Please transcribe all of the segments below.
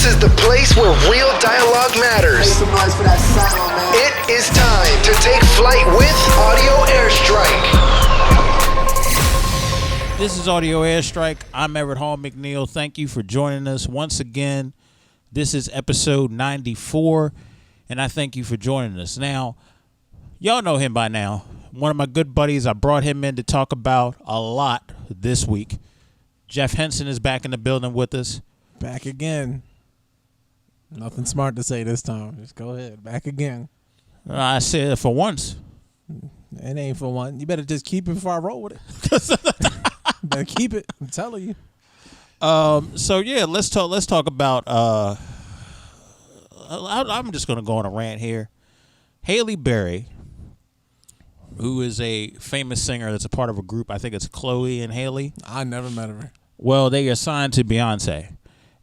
is the place where real dialogue matters. Make some noise for that sound, man. It is time to take flight with Audio Airstrike. This is Audio Airstrike. I'm Everett Hall-McNeill. Thank you for joining us once again. This is episode 94, and I thank you for joining us. Now, y'all know him by now. One of my good buddies, I brought him in to talk about a lot this week. Jeff Henson is back in the building with us. Back again. Nothing smart to say this time. Just go ahead. Back again. I said it for once. It ain't for one. You better just keep it before I roll with it. Better keep it. I'm telling you. So yeah, let's talk about. I'm just gonna go on a rant here. Halle Berry, who is a famous singer that's a part of a group. I think it's Chloe and Halle. I never met her. Well, they are signed to Beyonce,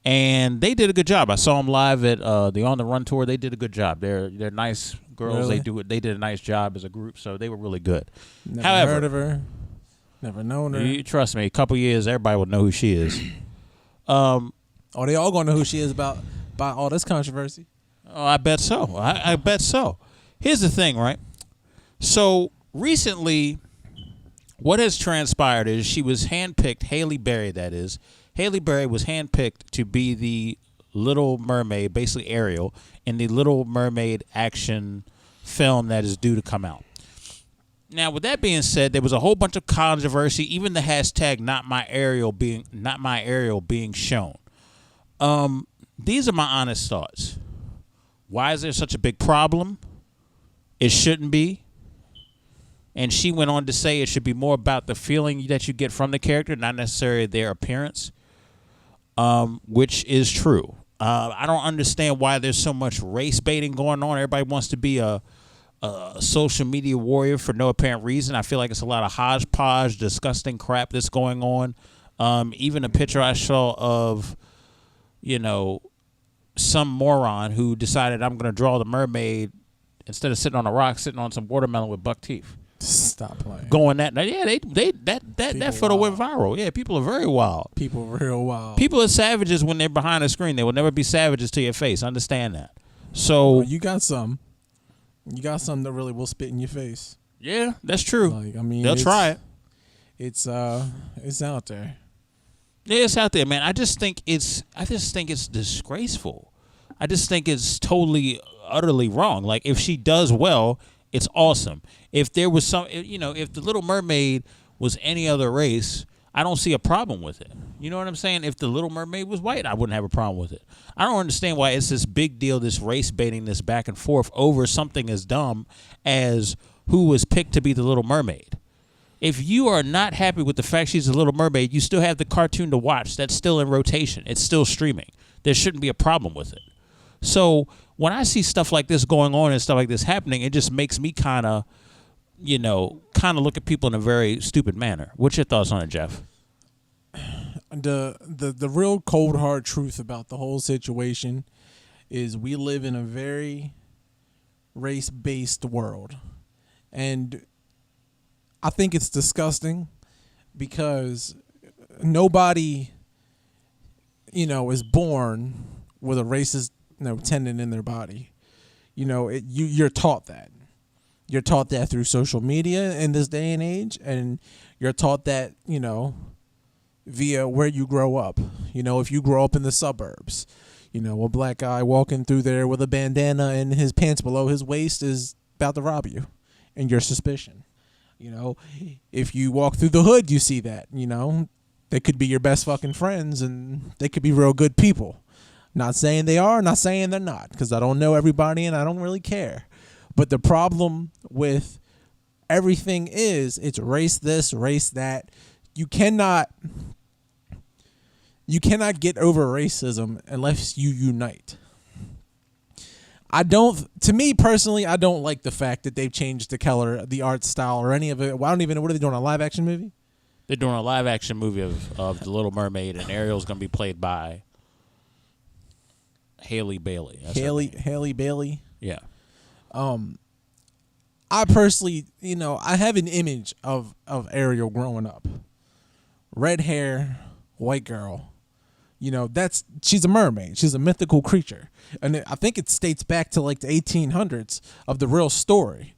and they did a good job. I saw them live at the On the Run tour. They did a good job. They're nice girls. Really? They did a nice job as a group, so they were really good. Never However, heard of her. Never known her. You trust me, a couple years, everybody will know who she is. Oh, they all gonna know who she is by all this controversy. Oh, I bet so. I bet so. Here's the thing, right? So recently, what has transpired is she was handpicked, Halle Berry that is. Halle Berry was handpicked to be the Little Mermaid, basically Ariel, in the Little Mermaid action film that is due to come out. Now, with that being said, there was a whole bunch of controversy, even the hashtag not my Ariel being shown. These are my honest thoughts. Why is there such a big problem? It shouldn't be. And she went on to say it should be more about the feeling that you get from the character, not necessarily their appearance, which is true. I don't understand why there's so much race baiting going on. Everybody wants to be a social media warrior for no apparent reason. I feel like it's a lot of hodgepodge, disgusting crap that's going on. Even a picture I saw of, some moron who decided I'm going to draw the mermaid instead of sitting on a rock, sitting on some watermelon with buck teeth. Stop playing. Going that, yeah, that photo went viral. Yeah, people are very wild. People real wild. People are savages when they're behind a screen. They will never be savages to your face. Understand that. So you got some that really will spit in your face. Yeah, that's true. Like, I mean, they'll try it. It's out there. Yeah, it's out there, man. I just think it's disgraceful. I just think it's totally, utterly wrong. Like, if she does well, it's awesome. If there was if the Little Mermaid was any other race, I don't see a problem with it. You know what I'm saying? If the Little Mermaid was white, I wouldn't have a problem with it. I don't understand why it's this big deal, this race baiting, this back and forth over something as dumb as who was picked to be the Little Mermaid. If you are not happy with the fact she's a Little Mermaid, you still have the cartoon to watch. That's still in rotation. It's still streaming. There shouldn't be a problem with it. So when I see stuff like this going on and stuff like this happening, it just makes me kind of look at people in a very stupid manner. What's your thoughts on it, Jeff? The real cold hard truth about the whole situation is we live in a very race-based world. And I think it's disgusting because nobody, is born with a racist tendon in their body. You're taught that. You're taught that through social media in this day and age, and you're taught that, via where you grow up. If you grow up in the suburbs, a black guy walking through there with a bandana and his pants below his waist is about to rob you, and your suspicion. If you walk through the hood, you see that, they could be your best fucking friends and they could be real good people. Not saying they are, not saying they're not, because I don't know everybody and I don't really care. But the problem with everything is it's race this, race that. You cannot get over racism unless you unite. To me personally, I don't like the fact that they've changed the art style or any of it. Well, I don't even know, what are they doing, a live action movie? They're doing a live action movie of The Little Mermaid, and Ariel's going to be played by Halle Bailey. Halle Bailey? Yeah. I personally, I have an image of Ariel growing up. Red hair, white girl, she's a mermaid. She's a mythical creature. And I think it dates back to like the 1800s of the real story.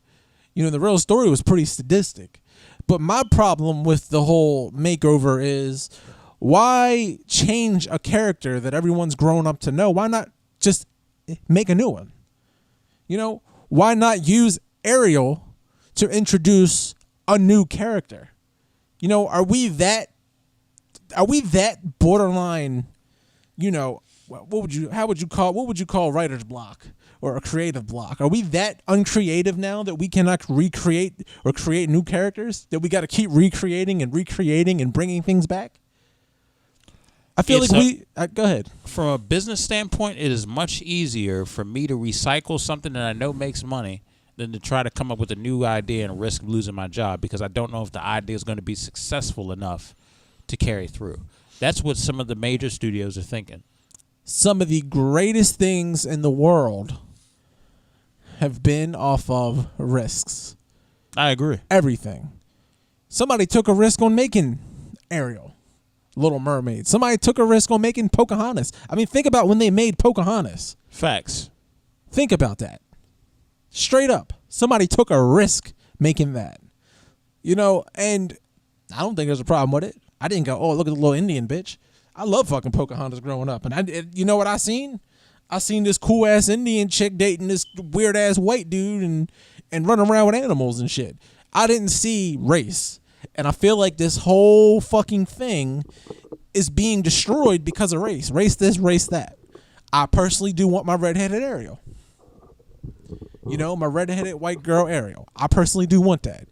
The real story was pretty sadistic. But my problem with the whole makeover is, why change a character that everyone's grown up to know? Why not just make a new one? Why not use Ariel to introduce a new character? Are we that borderline? What would you call writer's block or a creative block? Are we that uncreative now that we cannot recreate or create new characters, that we got to keep recreating and bringing things back? I feel go ahead. From a business standpoint, it is much easier for me to recycle something that I know makes money than to try to come up with a new idea and risk losing my job, because I don't know if the idea is going to be successful enough to carry through. That's what some of the major studios are thinking. Some of the greatest things in the world have been off of risks. I agree. Everything. Somebody took a risk on making Ariel, Little Mermaid. Somebody took a risk on making Pocahontas. I mean, think about when they made Pocahontas. Facts. Think about that. Straight up. Somebody took a risk making that. And I don't think there's a problem with it. I didn't go, oh, look at the little Indian bitch. I love fucking Pocahontas growing up. And you know what I seen? I seen this cool-ass Indian chick dating this weird-ass white dude and running around with animals and shit. I didn't see race. And I feel like this whole fucking thing is being destroyed because of race. Race this, race that. I personally do want my redheaded Ariel. My redheaded white girl Ariel. I personally do want that.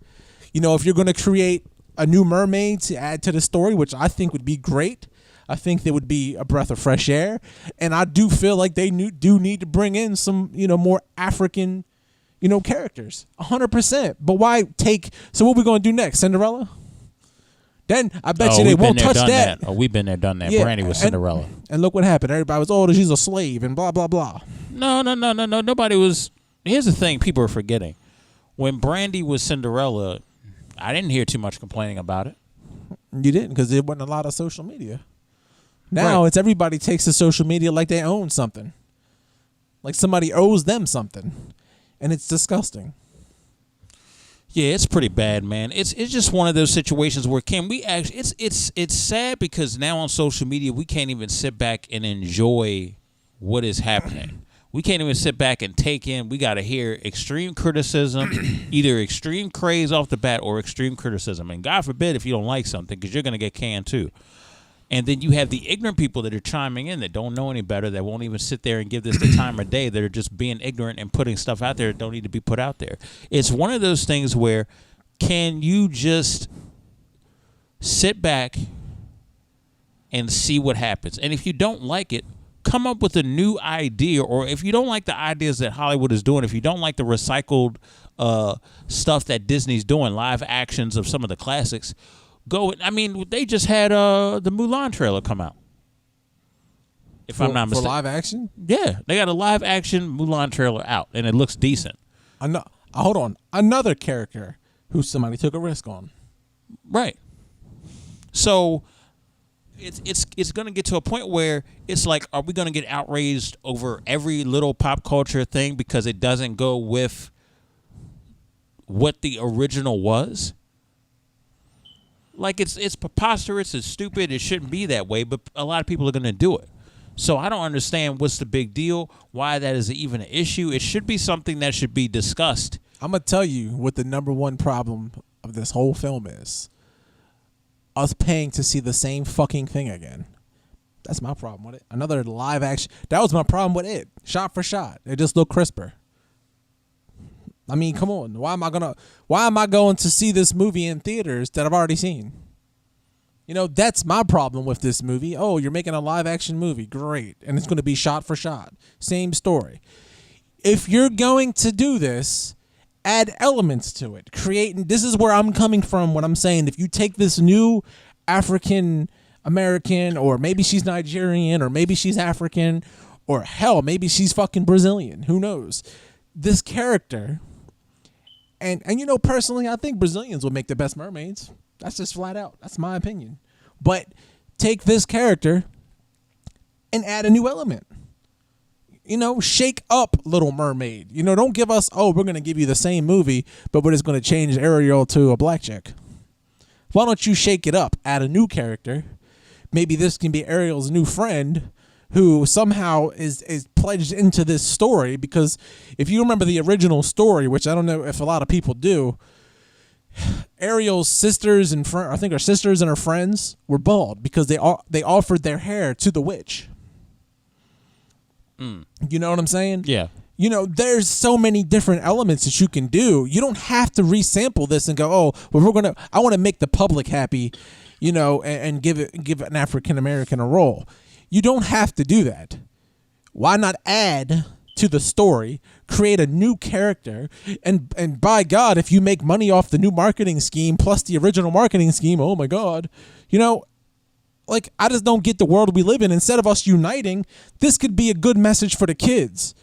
If you're going to create a new mermaid to add to the story, which I think would be great, I think there would be a breath of fresh air. And I do feel like they do need to bring in some, more African, characters. 100%. But why so what we going to do next? Cinderella? Then I bet you they won't touch that. Oh, we've been there, done that. Yeah, Brandy was Cinderella. And look what happened. Everybody was, oh, she's a slave and blah, blah, blah. No. Nobody was. Here's the thing people are forgetting. When Brandy was Cinderella, I didn't hear too much complaining about it. You didn't, because there wasn't a lot of social media. Now It's everybody takes to social media like they own something. Like somebody owes them something. And it's disgusting. Yeah, it's pretty bad, man. It's just one of those situations where can we actually it's sad because now on social media we can't even sit back and enjoy what is happening. We can't even sit back and take in. We got to hear extreme criticism, either extreme praise off the bat or extreme criticism. And God forbid if you don't like something, because you're going to get canned too. And then you have the ignorant people that are chiming in that don't know any better, that won't even sit there and give this the time of day, that are just being ignorant and putting stuff out there that don't need to be put out there. It's one of those things where can you just sit back and see what happens? And if you don't like it, come up with a new idea. Or if you don't like the ideas that Hollywood is doing, if you don't like the recycled stuff that Disney's doing, live actions of some of the classics, they just had the Mulan trailer come out. If I'm not mistaken. For live action? Yeah, they got a live action Mulan trailer out, and it looks decent. Hold on. Another character who somebody took a risk on. Right. So it's going to get to a point where it's like, are we going to get outraged over every little pop culture thing because it doesn't go with what the original was? Like, it's preposterous, it's stupid, it shouldn't be that way, but a lot of people are going to do it. So I don't understand what's the big deal, why that is even an issue. It should be something that should be discussed. I'm going to tell you what the number one problem of this whole film is. Us paying to see the same fucking thing again. That's my problem with it. Another live action. That was my problem with it. Shot for shot. It just looked crisper. I mean, come on. Why am I going to see this movie in theaters that I've already seen? That's my problem with this movie. Oh, you're making a live action movie. Great. And it's going to be shot for shot. Same story. If you're going to do this, add elements to it. This is where I'm coming from when I'm saying if you take this new African American, or maybe she's Nigerian, or maybe she's African, or hell, maybe she's fucking Brazilian. Who knows? This character, and personally, I think Brazilians would make the best mermaids. That's just flat out. That's my opinion. But take this character and add a new element. Shake up Little Mermaid. Don't give us, we're going to give you the same movie, but we're just going to change Ariel to a black chick. Why don't you shake it up? Add a new character. Maybe this can be Ariel's new friend who somehow is pledged into this story, because if you remember the original story, which I don't know if a lot of people do, Ariel's sisters and I think her sisters and her friends were bald because they offered their hair to the witch. You know what I'm saying? Yeah. There's so many different elements that you can do. You don't have to resample this and go, I want to make the public happy, and give an African American a role. You don't have to do that. Why not add to the story, create a new character, and by God, if you make money off the new marketing scheme plus the original marketing scheme, oh my God, I just don't get the world we live in. Instead of us uniting, this could be a good message for the kids.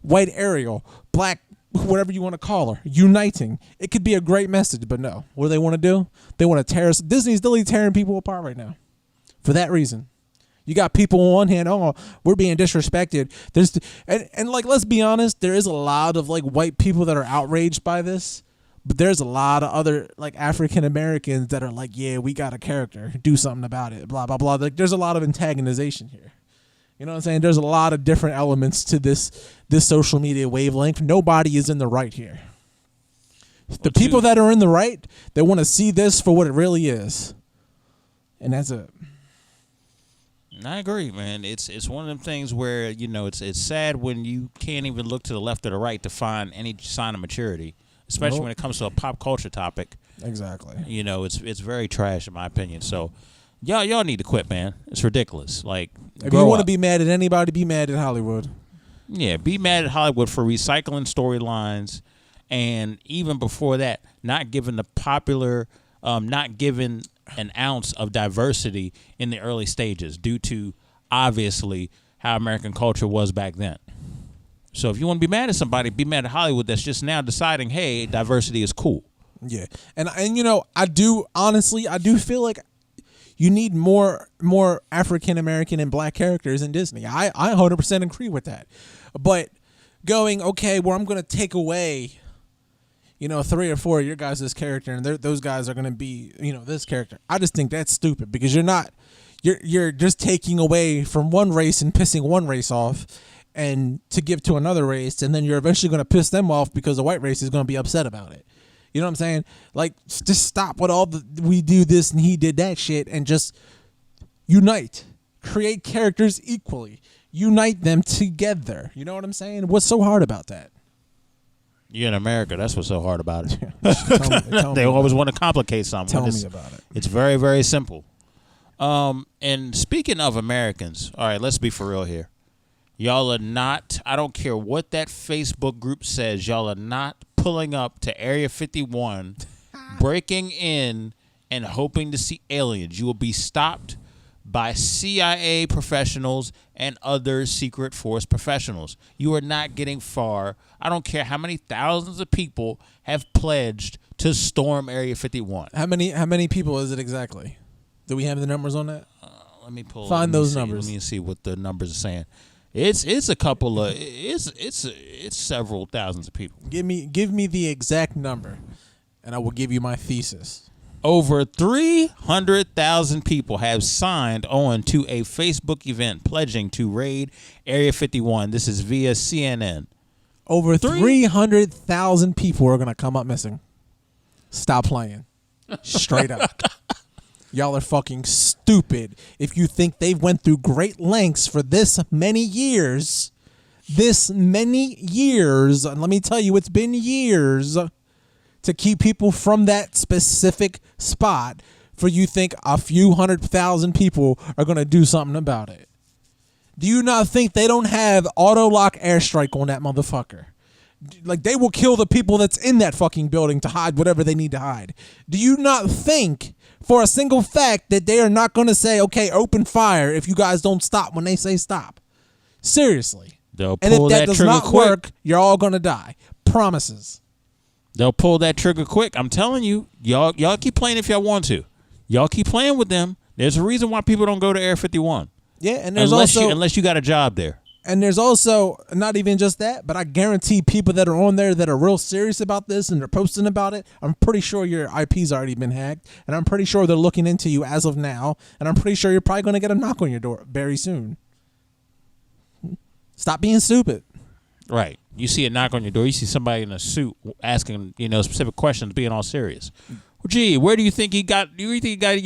White Ariel, black, whatever you want to call her, uniting. It could be a great message, but no. What do they want to do? They want to tear us. Disney's literally tearing people apart right now for that reason. You got people on one hand, we're being disrespected. And let's be honest, there is a lot of white people that are outraged by this. But there's a lot of other African Americans that are yeah, we got a character, do something about it, blah, blah, blah. There's a lot of antagonization here. You know what I'm saying? There's a lot of different elements to this social media wavelength. Nobody is in the right here. The people that are in the right, they want to see this for what it really is. And that's it. I agree, man. It's one of them things where, it's sad when you can't even look to the left or the right to find any sign of maturity. Especially when it comes to a pop culture topic. Exactly. It's very trash in my opinion. So, y'all need to quit, man. It's ridiculous. If you want to be mad at anybody, be mad at Hollywood. Yeah, be mad at Hollywood for recycling storylines, and even before that, not giving the popular, not giving an ounce of diversity in the early stages due to obviously how American culture was back then. So if you want to be mad at somebody, be mad at Hollywood that's just now deciding, hey, diversity is cool. Yeah. And I do feel like you need more African American and black characters in Disney. I 100% agree with that. But going, okay, I'm going to take away, 3 or 4 of your guys' character, and those guys are going to be, this character. I just think that's stupid, because you're just taking away from one race and pissing one race off, and to give to another race, and then you're eventually going to piss them off because the white race is going to be upset about it. You know what I'm saying? Just stop with we do this and he did that shit, and just unite. Create characters equally. Unite them together. You know what I'm saying? What's so hard about that? You're in America. That's what's so hard about it. Tell They me always want to complicate something. Tell me about it. It's very, very simple. And speaking of Americans, all right, let's be for real here. Y'all are not, I don't care what that Facebook group says, y'all are not pulling up to Area 51, breaking in and hoping to see aliens. You will be stopped by CIA professionals and other secret force professionals. You are not getting far. I don't care how many thousands of people have pledged to storm Area 51. How many people is it exactly? Do we have the numbers on that? Let me pull. Find those numbers. Let me see what the numbers are saying. It's a couple of it's several thousands of people. Give me the exact number, and I will give you my thesis. Over 300,000 people have signed on to a Facebook event pledging to raid Area 51. This is via CNN. Over 300,000 people are going to come up missing. Stop playing. Straight up. Y'all are fucking stupid if you think they went through great lengths for this many years. And let me tell you, it's been years to keep people from that specific spot, for you think a few 100,000 people are going to do something about it. Do you not think they don't have auto-lock airstrike on that motherfucker? They will kill the people that's in that fucking building to hide whatever they need to hide. Do you not think for a single fact that they are not going to say, okay, open fire if you guys don't stop when they say stop? Seriously. They'll and pull if that that does trigger not quick. work, you're all going to die. Promises. They'll pull that trigger quick. I'm telling you, y'all keep playing if y'all want to. Y'all keep playing with them. There's a reason why people don't go to Area 51. Yeah, and there's unless you got a job there. And there's also not even just that, but I guarantee people that are on there that are real serious about this and they're posting about it, I'm pretty sure your IP's already been hacked, and I'm pretty sure they're looking into you as of now, and I'm pretty sure you're probably going to get a knock on your door very soon. Stop being stupid. Right. You see a knock on your door, you see somebody in a suit asking, specific questions, being all serious. Well, gee, where do you think he got your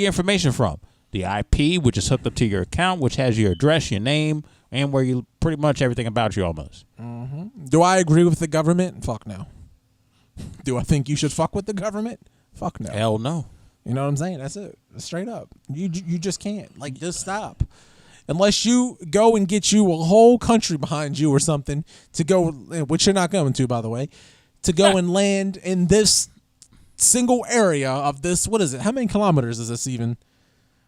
information from? The IP, which is hooked up to your account, which has your address, your name, and where you pretty much everything about you almost. Mm-hmm. Do I agree with the government? Fuck no. Do I think you should fuck with the government? Fuck no. Hell no. You know what I'm saying? That's it. Straight up. You just can't. Like, just stop. Unless you go and get you a whole country behind you or something to go, which you're not going to, by the way, to go and land in this single area of this. What is it? How many kilometers is this even?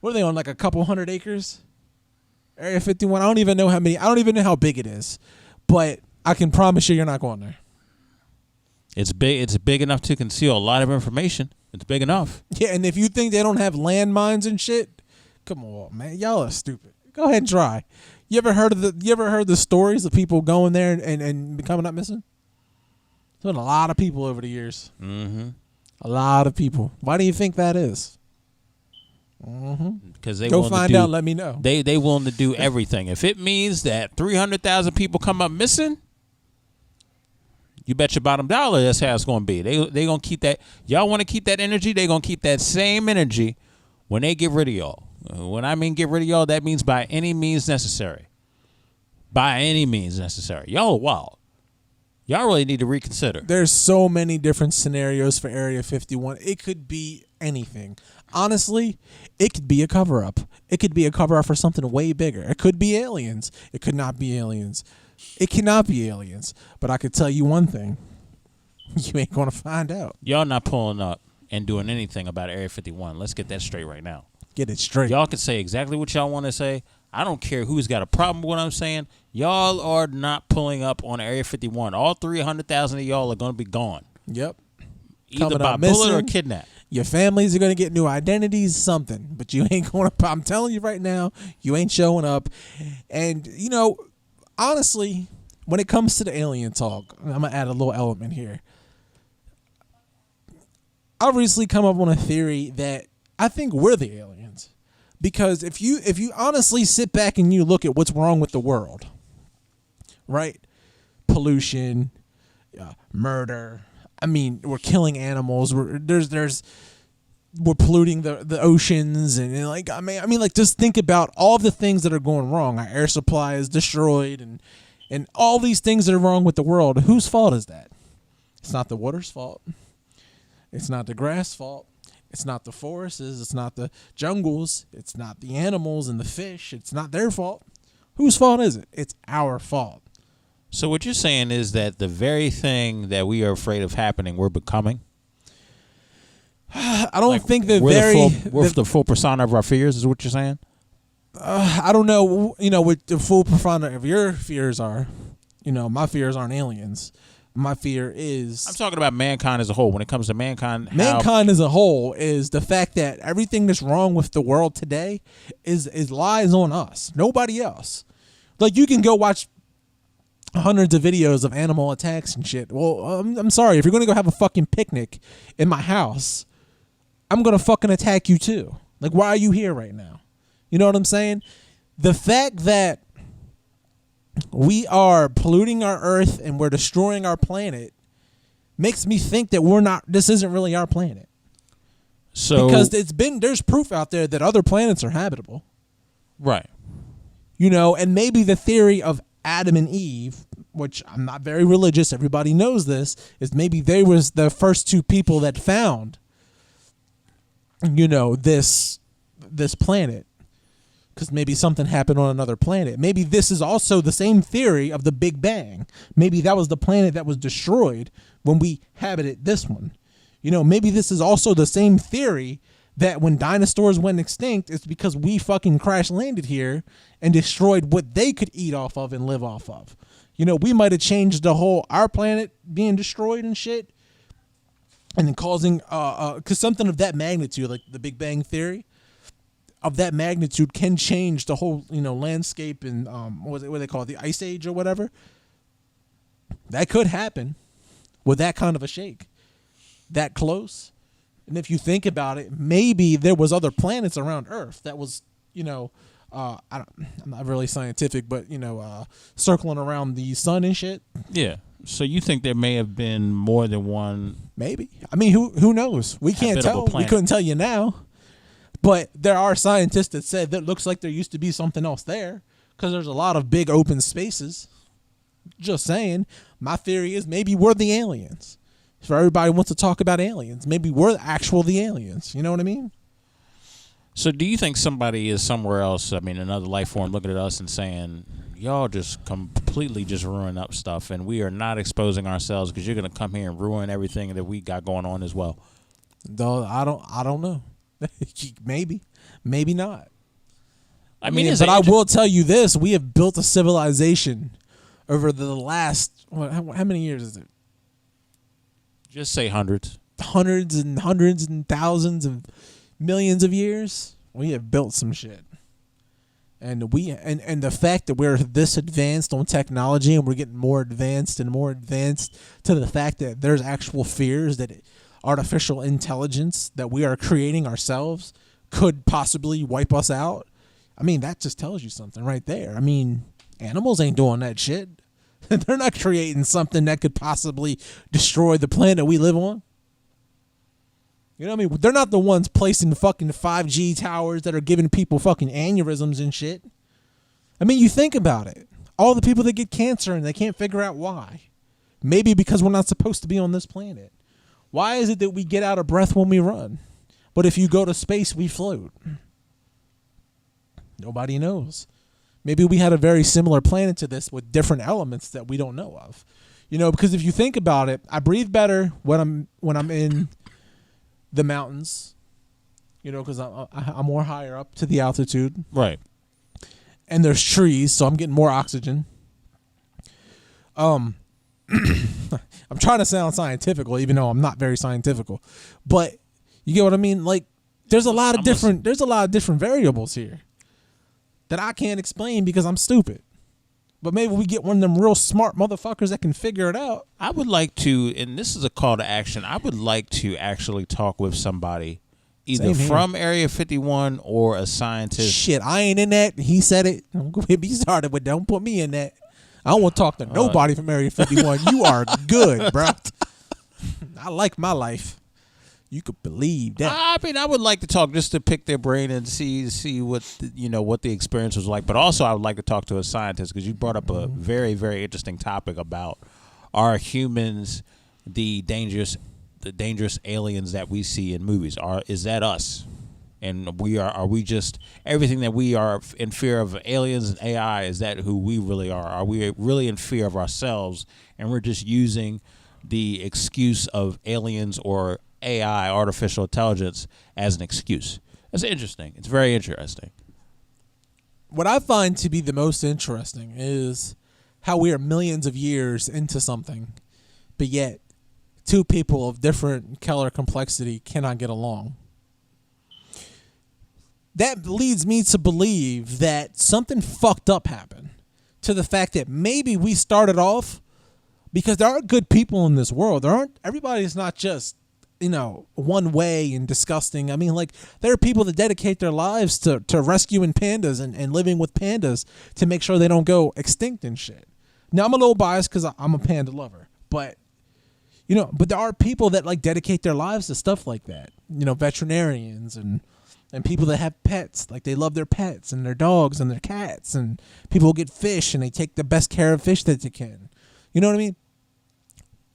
What are they on? Like a couple 100 acres? Area 51. I don't even know how many. I don't even know how big it is, but I can promise you're not going there. It's big. It's big enough to conceal a lot of information. It's big enough. Yeah, and if you think they don't have landmines and shit, come on, man, y'all are stupid. Go ahead and try. You ever heard the stories of people going there and becoming up missing? There's been a lot of people over the years. Mm-hmm. A lot of people. Why do you think that is? Because they go find out. Let me know. They willing to do everything. If it means that 300,000 people come up missing, you bet your bottom dollar that's how it's going to be. They gonna keep that. Y'all want to keep that energy? They gonna keep that same energy when they get rid of y'all. When I mean get rid of y'all, that means by any means necessary. By any means necessary. Y'all are wild. Y'all really need to reconsider. There's so many different scenarios for Area 51. It could be anything. Honestly, it could be a cover-up. It could be a cover-up for something way bigger. It could be aliens. It could not be aliens. It cannot be aliens. But I could tell you one thing. You ain't going to find out. Y'all not pulling up and doing anything about Area 51. Let's get that straight right now. Get it straight. Y'all can say exactly what y'all want to say. I don't care who's got a problem with what I'm saying. Y'all are not pulling up on Area 51. All 300,000 of y'all are going to be gone. Yep. Either by bullet or kidnap. Your families are going to get new identities, something. But you ain't going to, I'm telling you right now, you ain't showing up. And, honestly, when it comes to the alien talk, I'm going to add a little element here. I've recently come up on a theory that I think we're the aliens. Because if you honestly sit back and you look at what's wrong with the world, right? Pollution, murder. I mean, we're killing animals. We're polluting the oceans and like I mean like just think about all the things that are going wrong. Our air supply is destroyed and all these things that are wrong with the world. Whose fault is that? It's not the water's fault. It's not the grass fault. It's not the forests. It's not the jungles. It's not the animals and the fish. It's not their fault. Whose fault is it? It's our fault. So what you're saying is that the very thing that we are afraid of happening, we're becoming? I don't think the we're the full persona of our fears is what you're saying? I don't know, what the full persona of your fears are. My fears aren't aliens. My fear is... I'm talking about mankind as a whole. When it comes to mankind... Mankind as a whole is the fact that everything that's wrong with the world today is lies on us. Nobody else. Like, you can go watch hundreds of videos of animal attacks and shit. Well, I'm sorry. If you're going to go have a fucking picnic in my house, I'm going to fucking attack you too. Like, why are you here right now? You know what I'm saying? The fact that we are polluting our earth and we're destroying our planet makes me think that this isn't really our planet. So because there's proof out there that other planets are habitable. Right. And maybe the theory of Adam and Eve, which I'm not very religious, everybody knows this, is maybe they was the first two people that found, this planet. Because maybe something happened on another planet. Maybe this is also the same theory of the Big Bang. Maybe that was the planet that was destroyed when we habited this one. Maybe this is also the same theory that when dinosaurs went extinct, it's because we fucking crash landed here and destroyed what they could eat off of and live off of. We might have changed our planet being destroyed and shit and then causing, because something of that magnitude, like the Big Bang theory, of that magnitude can change the whole, landscape and what they call it, the ice age or whatever. That could happen with that kind of a shake, that close. And if you think about it, maybe there was other planets around Earth that was, I'm not really scientific, but circling around the sun and shit. Yeah. So you think there may have been more than one? Maybe. I mean, who knows? We can't tell. Planet. We couldn't tell you now. But there are scientists that said that looks like there used to be something else there because there's a lot of big open spaces. Just saying. My theory is maybe we're the aliens. If everybody wants to talk about aliens, maybe we're the aliens. You know what I mean? So do you think somebody is somewhere else, another life form, looking at us and saying, y'all just completely just ruin up stuff and we are not exposing ourselves because you're going to come here and ruin everything that we got going on as well? Though I don't know. Maybe not. I will tell you this: we have built a civilization over the last how many years is it? Just say hundreds and thousands of millions of years. We have built some shit, and the fact that we're this advanced on technology and we're getting more advanced and more advanced to the fact that there's actual fears that artificial intelligence that we are creating ourselves could possibly wipe us out. That just tells you something right there. Animals ain't doing that shit. They're not creating something that could possibly destroy the planet we live on. You know what I mean? They're not the ones placing the fucking 5G towers that are giving people fucking aneurysms and shit. You think about it. All the people that get cancer and they can't figure out why. Maybe because we're not supposed to be on this planet. Why is it that we get out of breath when we run? But if you go to space, we float. Nobody knows. Maybe we had a very similar planet to this with different elements that we don't know of. Because if you think about it, I breathe better when I'm in the mountains. Because I'm more higher up to the altitude. Right. And there's trees, so I'm getting more oxygen. I'm trying to sound scientific, even though I'm not very scientific. But you get what I mean? There's a lot of different variables here that I can't explain because I'm stupid. But maybe we get one of them real smart motherfuckers that can figure it out. I would like to, and this is a call to action, I would like to actually talk with somebody either from Area 51 or a scientist. Shit, I ain't in that. He said it. Don't get me started, but don't put me in that. I don't want to talk to nobody from Area 51. You are good, bro. I like my life. You could believe that. I would like to talk just to pick their brain and see what what the experience was like. But also, I would like to talk to a scientist because you brought up a very, very interesting topic about are humans the dangerous aliens that we see in movies? Is that us? And are we just everything that we are in fear of aliens and AI? Is that who we really are? Are we really in fear of ourselves? And we're just using the excuse of aliens or AI, artificial intelligence, as an excuse. That's interesting. It's very interesting. What I find to be the most interesting is how we are millions of years into something, but yet two people of different color complexity cannot get along. That leads me to believe that something fucked up happened to the fact that maybe we started off because there are good people in this world. Everybody's not just, one way and disgusting. There are people that dedicate their lives to rescuing pandas and living with pandas to make sure they don't go extinct and shit. Now, I'm a little biased because I'm a panda lover, but there are people that dedicate their lives to stuff like that. Veterinarians and people that have pets, they love their pets and their dogs and their cats, and people who get fish and they take the best care of fish that they can. You know what I mean?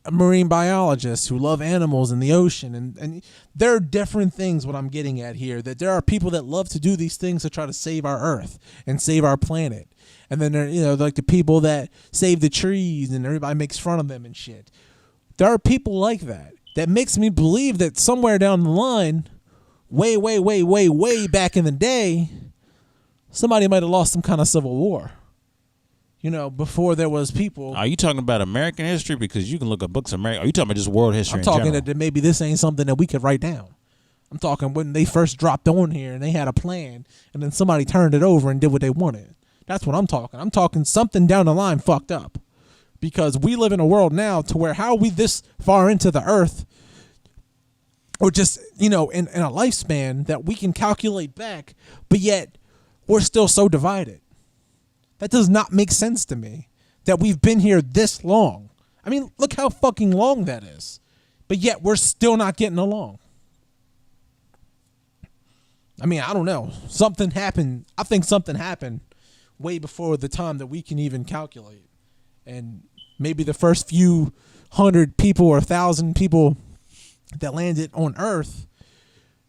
Marine biologists who love animals in the ocean, and there are different things. What I'm getting at here, that there are people that love to do these things to try to save our Earth and save our planet, and then there, the people that save the trees and everybody makes fun of them and shit. There are people like that. That makes me believe that somewhere down the line, way back in the day, somebody might have lost some kind of civil war. Before there was people. Are you talking about American history? Because you can look at books of America. Are you talking about just world history? I'm talking that maybe this ain't something that we could write down. I'm talking when they first dropped on here and they had a plan and then somebody turned it over and did what they wanted. That's what I'm talking. I'm talking something down the line fucked up. Because we live in a world now to where how are we this far into the earth or just, in a lifespan that we can calculate back, but yet we're still so divided. That does not make sense to me that we've been here this long. I mean, look how fucking long that is. But yet we're still not getting along. I mean, I don't know. Something happened. I think something happened way before the time that we can even calculate. And maybe the first few 100 people or 1,000 people that landed on Earth,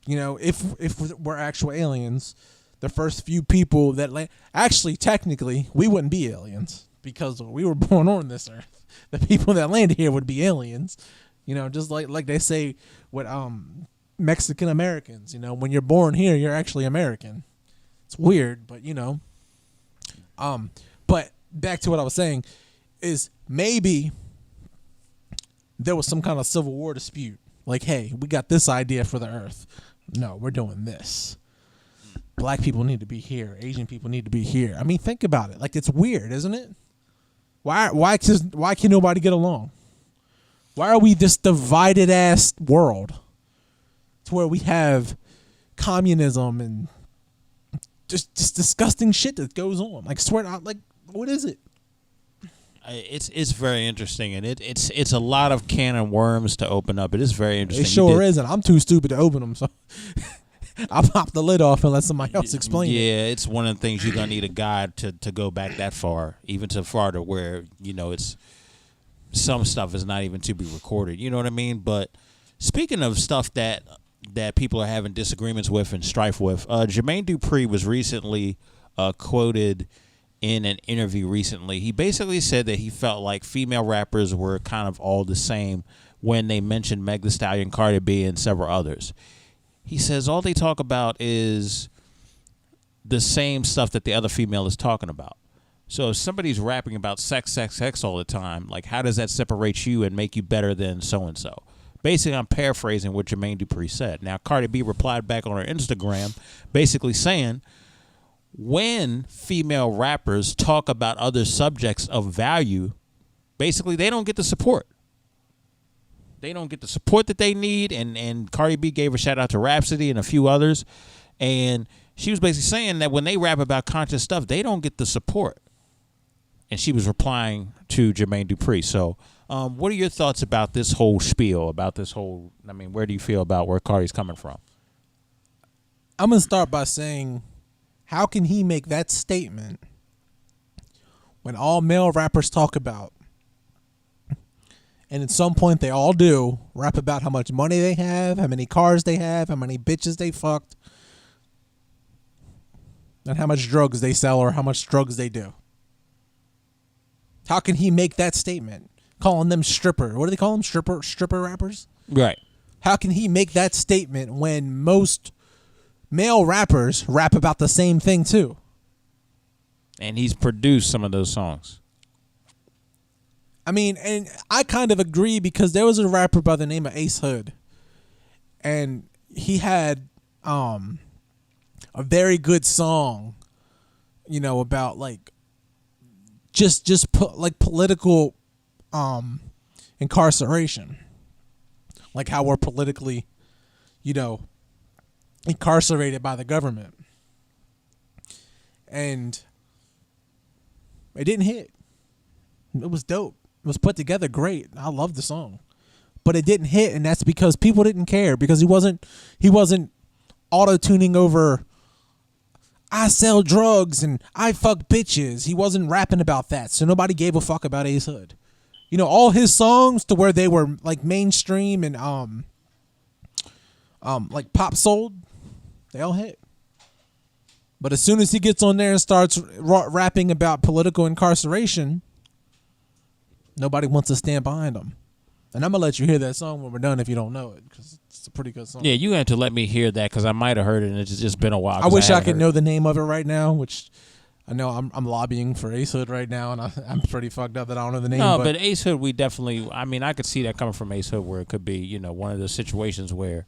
if we're actual aliens, the first few people that actually, technically, we wouldn't be aliens because we were born on this Earth. The people that landed here would be aliens, just like they say with Mexican Americans. When you're born here, you're actually American. It's weird, but but back to what I was saying is maybe there was some kind of Civil War dispute. Like, hey, we got this idea for the Earth. No, we're doing this. Black people need to be here. Asian people need to be here. I mean, think about it. Like, it's weird, isn't it? Why can nobody get along? Why are we this divided ass world to where we have communism and just disgusting shit that goes on? Like, swear to, like, what is it? It's very interesting, and it's a lot of can of worms to open up. It is very interesting. It sure is, and I'm too stupid to open them, so I'll pop the lid off and let somebody else explain it. Yeah, it's one of the things you're gonna need a guide to go back that far, even to farther where it's some stuff is not even to be recorded. You know what I mean? But speaking of stuff that people are having disagreements with and strife with, Jermaine Dupri was recently quoted in an interview recently. He basically said that he felt like female rappers were kind of all the same when they mentioned Meg Thee Stallion, Cardi B, and several others. He says all they talk about is the same stuff that the other female is talking about. So if somebody's rapping about sex all the time, like, how does that separate you and make you better than so-and-so? Basically, I'm paraphrasing what Jermaine Dupri said. Now, Cardi B replied back on her Instagram basically saying, when female rappers talk about other subjects of value, basically they don't get the support. They don't get the support that they need. And Cardi B gave a shout out to Rhapsody and a few others. And she was basically saying that when they rap about conscious stuff, they don't get the support. And she was replying to Jermaine Dupri. So what are your thoughts about this whole spiel, about this whole, where do you feel about where Cardi's coming from? I'm going to start by saying, how can he make that statement when all male rappers talk about, and at some point they all do, rap about how much money they have, how many cars they have, how many bitches they fucked, and how much drugs they sell or how much drugs they do? How can he make that statement? Calling them stripper. What do they call them? Stripper rappers? Right. How can he make that statement when most male rappers rap about the same thing too? And he's produced some of those songs. I mean, and I kind of agree because there was a rapper by the name of Ace Hood, and he had a very good song, about like political incarceration, like how we're politically, incarcerated by the government. And it didn't hit. It was dope. It was put together great. I love the song. But it didn't hit, and that's because people didn't care, because he wasn't auto-tuning over I sell drugs and I fuck bitches. He wasn't rapping about that. So nobody gave a fuck about Ace Hood. All his songs to where they were like mainstream and like pop sold, they all hit. But as soon as he gets on there and starts rapping about political incarceration, nobody wants to stand behind him. And I'm going to let you hear that song when we're done if you don't know it, because it's a pretty good song. Yeah, you have to let me hear that because I might have heard it and it's just been a while. I wish I could know the name of it right now, which I know I'm lobbying for Ace Hood right now, and I'm pretty fucked up that I don't know the name. No, but Ace Hood, we definitely, I could see that coming from Ace Hood where it could be, one of those situations where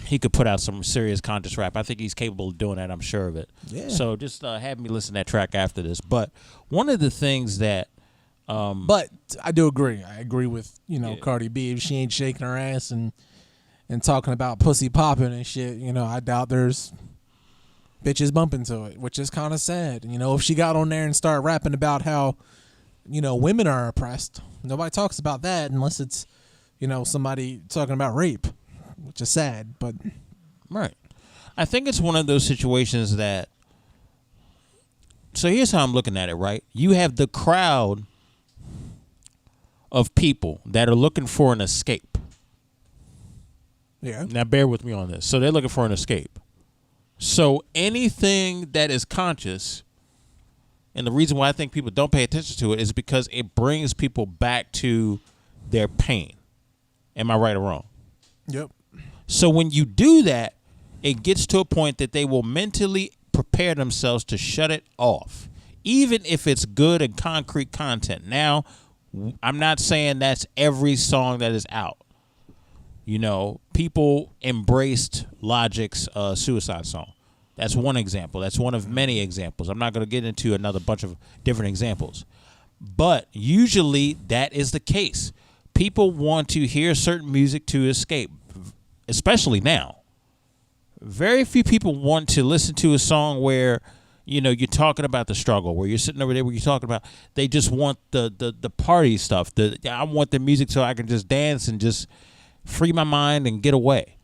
he could put out some serious conscious rap. I think he's capable of doing that. I'm sure of it. Yeah. So just have me listen to that track after this. But one of the things that, but I do agree. I agree with Cardi B. If she ain't shaking her ass and talking about pussy popping and shit, I doubt there's bitches bumping to it, which is kind of sad. If she got on there and started rapping about how women are oppressed, nobody talks about that unless it's somebody talking about rape, which is sad. But right, I think it's one of those situations that. So here's how I'm looking at it. Right, you have the crowd of people that are looking for an escape. Yeah. Now bear with me on this. So they're looking for an escape. So anything that is conscious, and the reason why I think people don't pay attention to it is because it brings people back to their pain. Am I right or wrong? Yep. So when you do that, it gets to a point that they will mentally prepare themselves to shut it off, even if it's good and concrete content. Now, I'm not saying that's every song that is out. People embraced Logic's Suicide song. That's one example. That's one of many examples. I'm not going to get into another bunch of different examples. But usually that is the case. People want to hear certain music to escape, especially now. Very few people want to listen to a song where you're talking about the struggle, where you're sitting over there, where you're talking about, they just want the party stuff. I want the music so I can just dance and just free my mind and get away.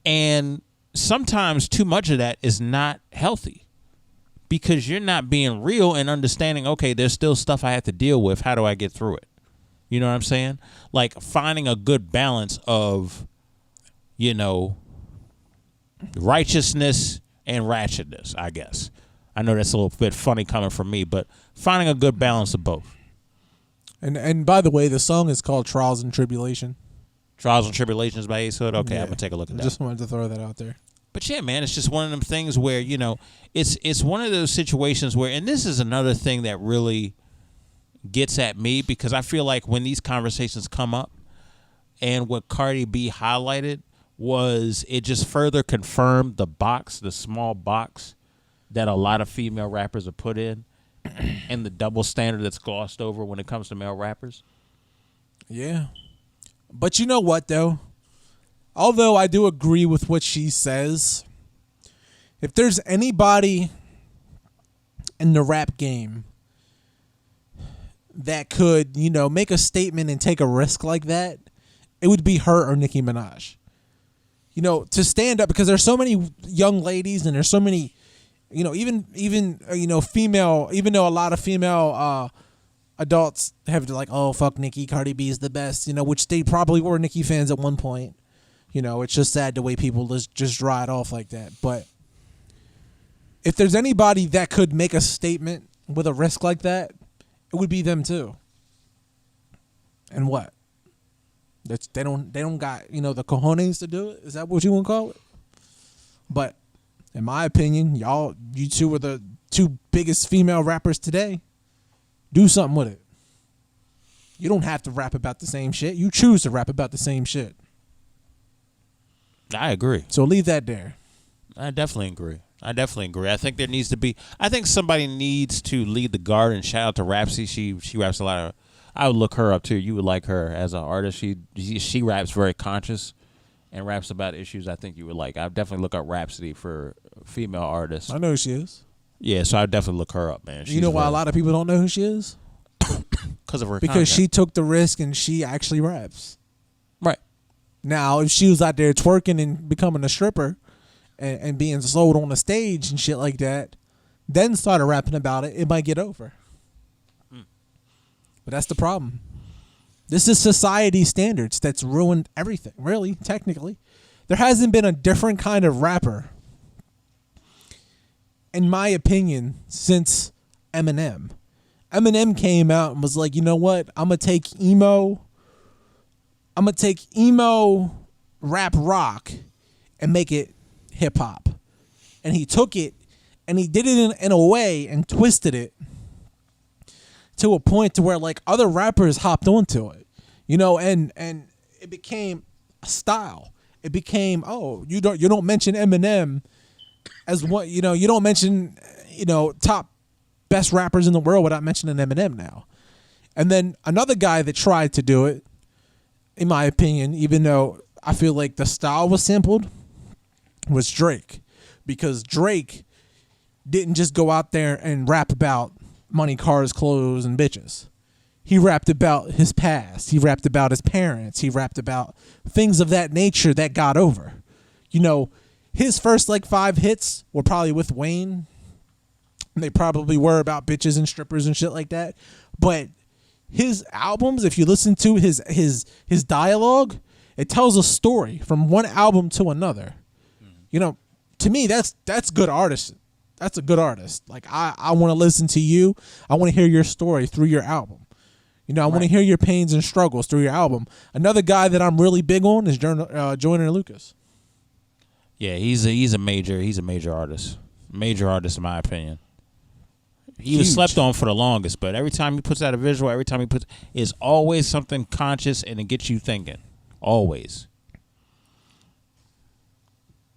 And sometimes too much of that is not healthy because you're not being real and understanding, okay, there's still stuff I have to deal with. How do I get through it? You know what I'm saying? Like finding a good balance of, righteousness and ratchetness, I guess. I know that's a little bit funny coming from me, but finding a good balance of both. And by the way, the song is called Trials and Tribulation. Trials and Tribulations by Ace Hood? Okay, Yeah. I'm going to take a look at that. Just wanted to throw that out there. But yeah, man, it's just one of them things where, it's one of those situations where, and this is another thing that really gets at me because I feel like when these conversations come up and what Cardi B highlighted was it just further confirmed the small box that a lot of female rappers are put in and the double standard that's glossed over when it comes to male rappers. Yeah. But you know what, though? Although I do agree with what she says, if there's anybody in the rap game that could, make a statement and take a risk like that, it would be her or Nicki Minaj. To stand up, because there's so many young ladies and there's so many, even female, even though a lot of female adults have to oh, fuck Nicki, Cardi B is the best, which they probably were Nicki fans at one point. It's just sad the way people just ride off like that. But if there's anybody that could make a statement with a risk like that, it would be them too. And what? They don't got the cojones to do it. Is that what you want to call it? But in my opinion, you two are the two biggest female rappers today. Do something with it. You don't have to rap about the same shit. You choose to rap about the same shit. I agree. So leave that there. I definitely agree. I think there needs to be. I think somebody needs to lead the guard. And shout out to Rapsy. She raps a lot of. I would look her up too. You would like her as an artist. She raps very conscious and raps about issues I think you would like. I'd definitely look up Rhapsody for female artists. I know who she is. Yeah, so I'd definitely look her up, man. You know why a lot of people don't know who she is? Because of her Because content. she took the risk and she actually raps. Right. Now, if she was out there twerking and becoming a stripper and being sold on the stage and shit like that, then started rapping about it, it might get over. But that's the problem. This is society standards that's ruined everything, really, technically. There hasn't been a different kind of rapper, in my opinion, since Eminem. Eminem came out and was like, you know what? I'm going to take emo rap rock and make it hip hop. And he took it and he did it in a way and twisted it to a point to where other rappers hopped onto it, and it became a style. it became, oh, you don't mention Eminem as what, you don't mention, top best rappers in the world without mentioning Eminem now. And then another guy that tried to do it, in my opinion, even though I feel like the style was sampled, was Drake. Because Drake didn't just go out there and rap about money, cars, clothes, and bitches. He rapped about his past. He rapped about his parents. He rapped about things of that nature that got over. His first 5 hits were probably with Wayne. They probably were about bitches and strippers and shit like that. But his albums, if you listen to his dialogue, it tells a story from one album to another. To me, that's good artist. That's a good artist. I want to listen to you. I want to hear your story through your album. I want to hear your pains and struggles through your album. Another guy that I'm really big on is Joyner Lucas. Yeah, he's a major artist. Major artist in my opinion. He was slept on for the longest, but every time he puts out a visual, it's always something conscious and it gets you thinking. Always.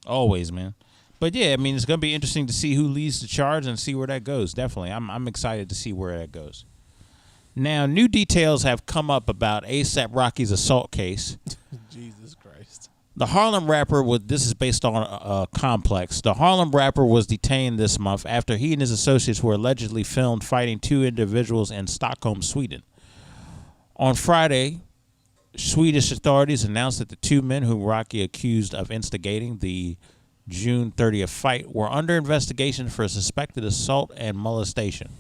Always, man. But yeah, it's gonna be interesting to see who leads the charge and see where that goes. Definitely. I'm excited to see where that goes. Now, new details have come up about A$AP Rocky's assault case. Jesus Christ. The Harlem rapper this is based on Complex. The Harlem rapper was detained this month after he and his associates were allegedly filmed fighting 2 individuals in Stockholm, Sweden. On Friday, Swedish authorities announced that the 2 men whom Rocky accused of instigating the June 30th fight were under investigation for suspected assault and molestation.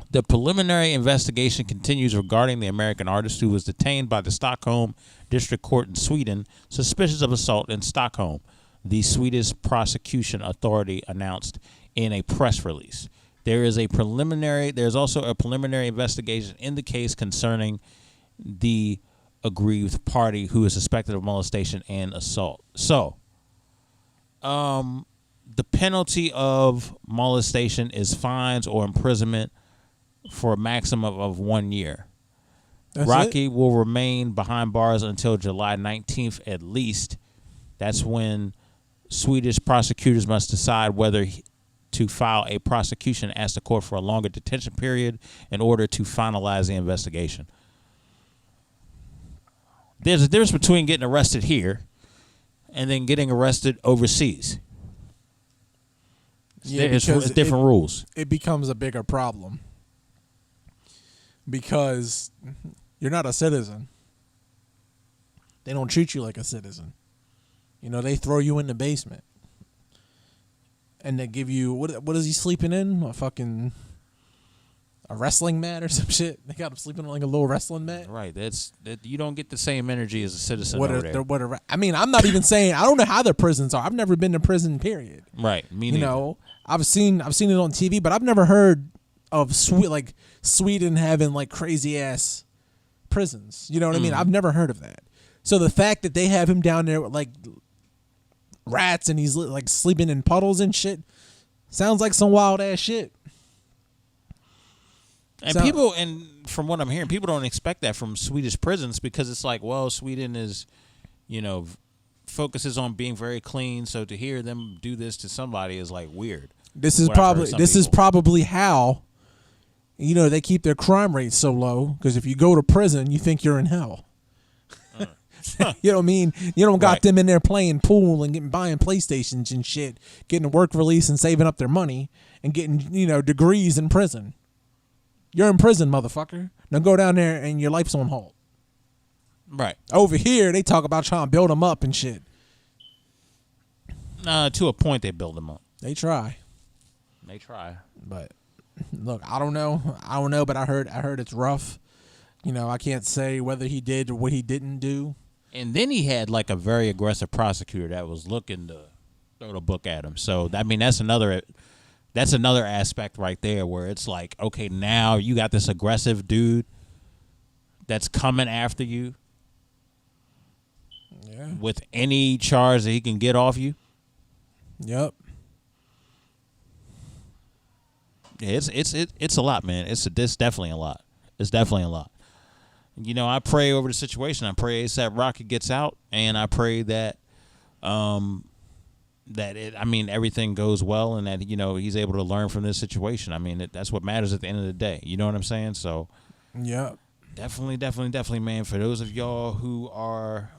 The preliminary investigation continues regarding the American artist who was detained by the Stockholm District Court in Sweden, suspicious of assault in Stockholm, the Swedish prosecution authority announced in a press release. There's also a preliminary investigation in the case concerning the aggrieved party who is suspected of molestation and assault. So, the penalty of molestation is fines or imprisonment for a maximum of 1 year. That's Rocky it? will remain behind bars until July 19th at least. That's when Swedish prosecutors must decide whether to file a prosecution and ask the court for a longer detention period in order to finalize the investigation. There's a difference between getting arrested here and then getting arrested overseas. It's different rules. It becomes a bigger problem because you're not a citizen. They don't treat you like a citizen. They throw you in the basement and they give you what is he sleeping in? A wrestling mat or some shit. They got him sleeping on a little wrestling mat. Right. You don't get the same energy as a citizen over there. I'm not even saying I don't know how their prisons are. I've never been to prison. Period. Right. Me neither. I've seen it on TV, but I've never heard of Sweden having crazy ass prisons. You know what I mean? I've never heard of that. So the fact that they have him down there with rats and he's sleeping in puddles and shit sounds like some wild ass shit. And from what I'm hearing, people don't expect that from Swedish prisons because it's Sweden is, focuses on being very clean. So to hear them do this to somebody is weird. This is probably how, they keep their crime rate so low because if you go to prison, you think you're in hell. You know what I mean? You don't got them in there playing pool and buying PlayStations and shit, getting a work release and saving up their money and getting, degrees in prison. You're in prison, motherfucker. Now go down there and your life's on hold. Right. Over here, they talk about trying to build them up and shit. To a point, they build them up. They try. But look, I don't know, but I heard it's rough. I can't say whether he did or what he didn't do. And then he had a very aggressive prosecutor that was looking to throw the book at him. So that's another aspect right there where it's okay, now you got this aggressive dude that's coming after you with any charge that he can get off you. Yep. Yeah, it's a lot, man. It's definitely a lot. It's definitely a lot. You know, I pray over the situation. I pray ASAP Rocky gets out, and I pray that everything goes well, and that he's able to learn from this situation. I mean, that's what matters at the end of the day. You know what I'm saying? So, yeah, definitely, man. For those of y'all who are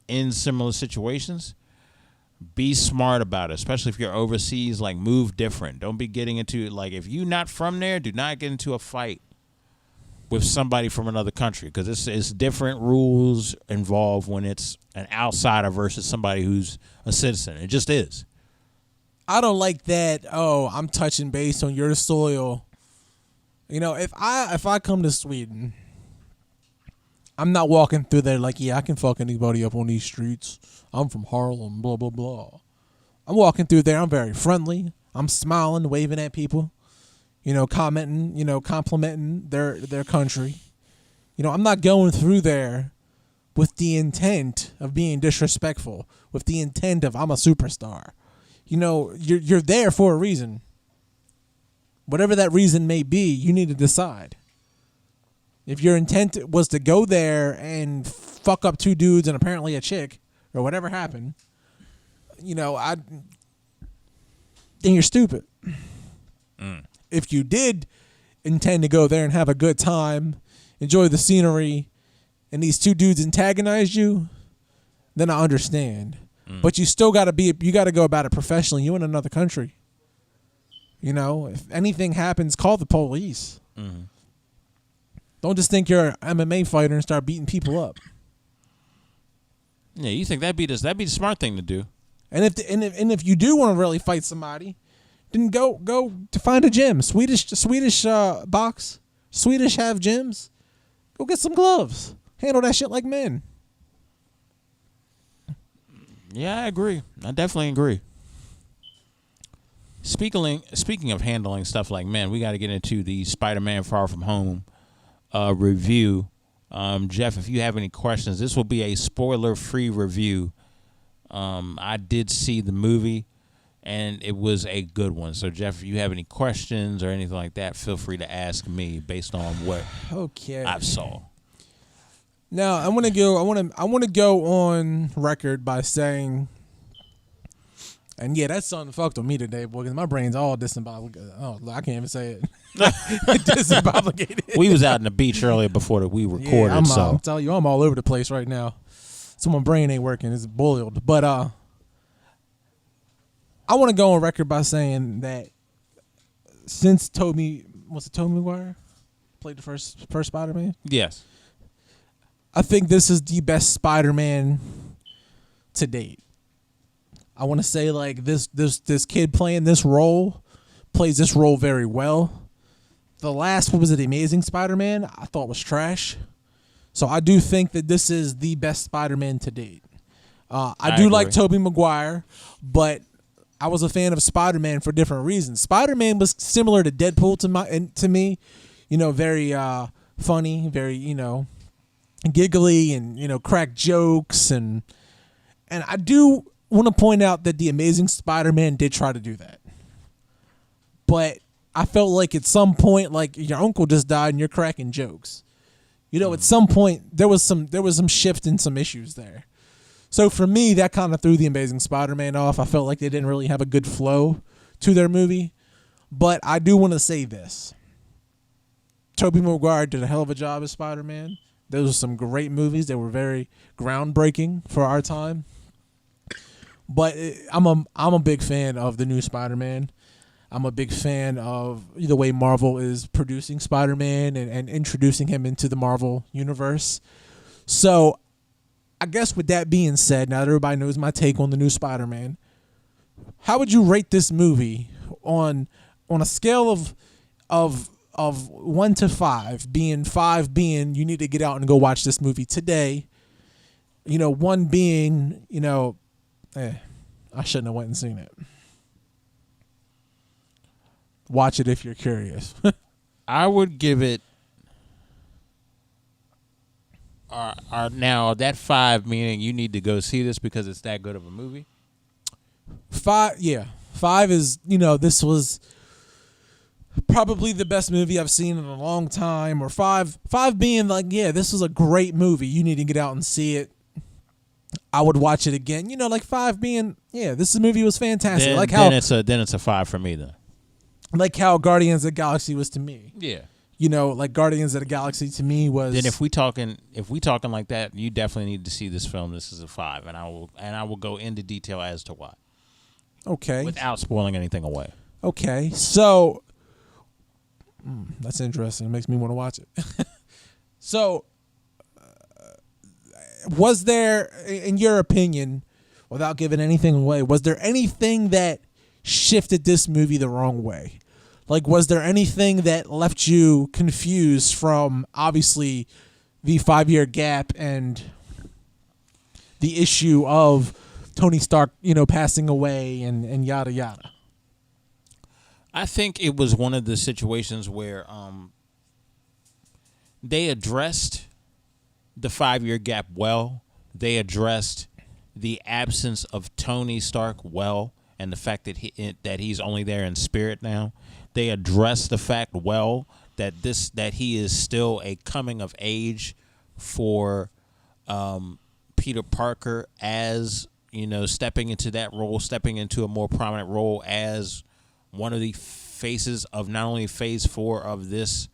in similar situations, be smart about it, especially if you're overseas. Like, move different. Don't be getting into, like, if you're not from there, do not get into a fight with somebody from another country, because it's different rules involved when it's an outsider versus somebody who's a citizen. It just is. I don't like that. Oh, I'm touching base on your soil. If I come to Sweden, I'm not walking through there like, yeah, I can fuck anybody up on these streets. I'm from Harlem, blah blah blah. I'm walking through there. I'm very friendly. I'm smiling, waving at people. Commenting, complimenting their country. I'm not going through there with the intent of being disrespectful, with the intent of I'm a superstar. You're there for a reason. Whatever that reason may be, you need to decide. If your intent was to go there and fuck up two dudes and apparently a chick, or whatever happened, then you're stupid. If you did intend to go there and have a good time, enjoy the scenery, and these two dudes antagonized you, then I understand. But you still got to go about it professionally. You in another country. If anything happens, call the police. Don't just think you're an MMA fighter and start beating people up. Yeah, you think that'd be the smart thing to do. And if you do want to really fight somebody, then go to find a gym. Swedish box. Swedish have gyms. Go get some gloves. Handle that shit like men. Yeah, I agree. I definitely agree. Speaking of handling stuff like men, we got to get into the Spider-Man Far From Home review. Jeff, if you have any questions, this will be a spoiler-free review. I did see the movie, and it was a good one. So, Jeff, if you have any questions or anything like that, feel free to ask me based on what I saw. Now, I want to go on record by saying, and yeah, that something fucked with me today, boy, because my brain's all disembowelated. Oh, I can't even say it. Disembowelated. We was out in the beach earlier before we recorded. Yeah, so I'm telling you, I'm all over the place right now. So my brain ain't working. It's boiled. But I want to go on record by saying that since Tobey Maguire played the first Spider-Man? Yes. I think this is the best Spider-Man to date. I want to say, like, this kid playing this role plays this role very well. The last, what was it, The Amazing Spider-Man, I thought was trash. So I do think that this is the best Spider-Man to date. I do like Tobey Maguire, but I was a fan of Spider-Man for different reasons. Spider-Man was similar to Deadpool to me, very funny, very giggly, and crack jokes, and I do want to point out that The Amazing Spider-Man did try to do that, but I felt like at some point, like, your uncle just died and you're cracking jokes. At some point there was some shift in some issues there. So for me, that kind of threw The Amazing Spider-Man off. I felt like they didn't really have a good flow to their movie. But I do want to say this. Tobey Maguire did a hell of a job as Spider-Man. Those were some great movies. They were very groundbreaking for our time. But I'm a big fan of the new Spider-Man. I'm a big fan of the way Marvel is producing Spider-Man and introducing him into the Marvel universe. So I guess with that being said, now that everybody knows my take on the new Spider-Man, how would you rate this movie on a scale of 1 to 5, being 5 being you need to get out and go watch this movie today, 1 being, I shouldn't have went and seen it. Watch it if you're curious. I would give it now that 5 meaning you need to go see this because it's that good of a movie. 5, yeah. 5 is, this was probably the best movie I've seen in a long time, or 5 being like, yeah, this was a great movie. You need to get out and see it. I would watch it again. You know, like 5 being, yeah, this movie was fantastic. Then it's a 5 for me then. Like how Guardians of the Galaxy was to me. Yeah. You know, like Guardians of the Galaxy to me was. Then if we talking like that, you definitely need to see this film. This is a 5, and I will go into detail as to why. Okay. Without spoiling anything away. Okay, so that's interesting. It makes me want to watch it. So, was there, in your opinion, without giving anything away, was there anything that shifted this movie the wrong way? Like, was there anything that left you confused from, obviously, the 5-year gap and the issue of Tony Stark, you know, passing away and yada, yada? I think it was one of the situations where they addressed the 5-year gap well. They addressed the absence of Tony Stark well, and the fact that he's only there in spirit now. They addressed the fact well that he is still a coming of age for Peter Parker, as you know, stepping into that role, stepping into a more prominent role as one of the faces of not only Phase 4 of this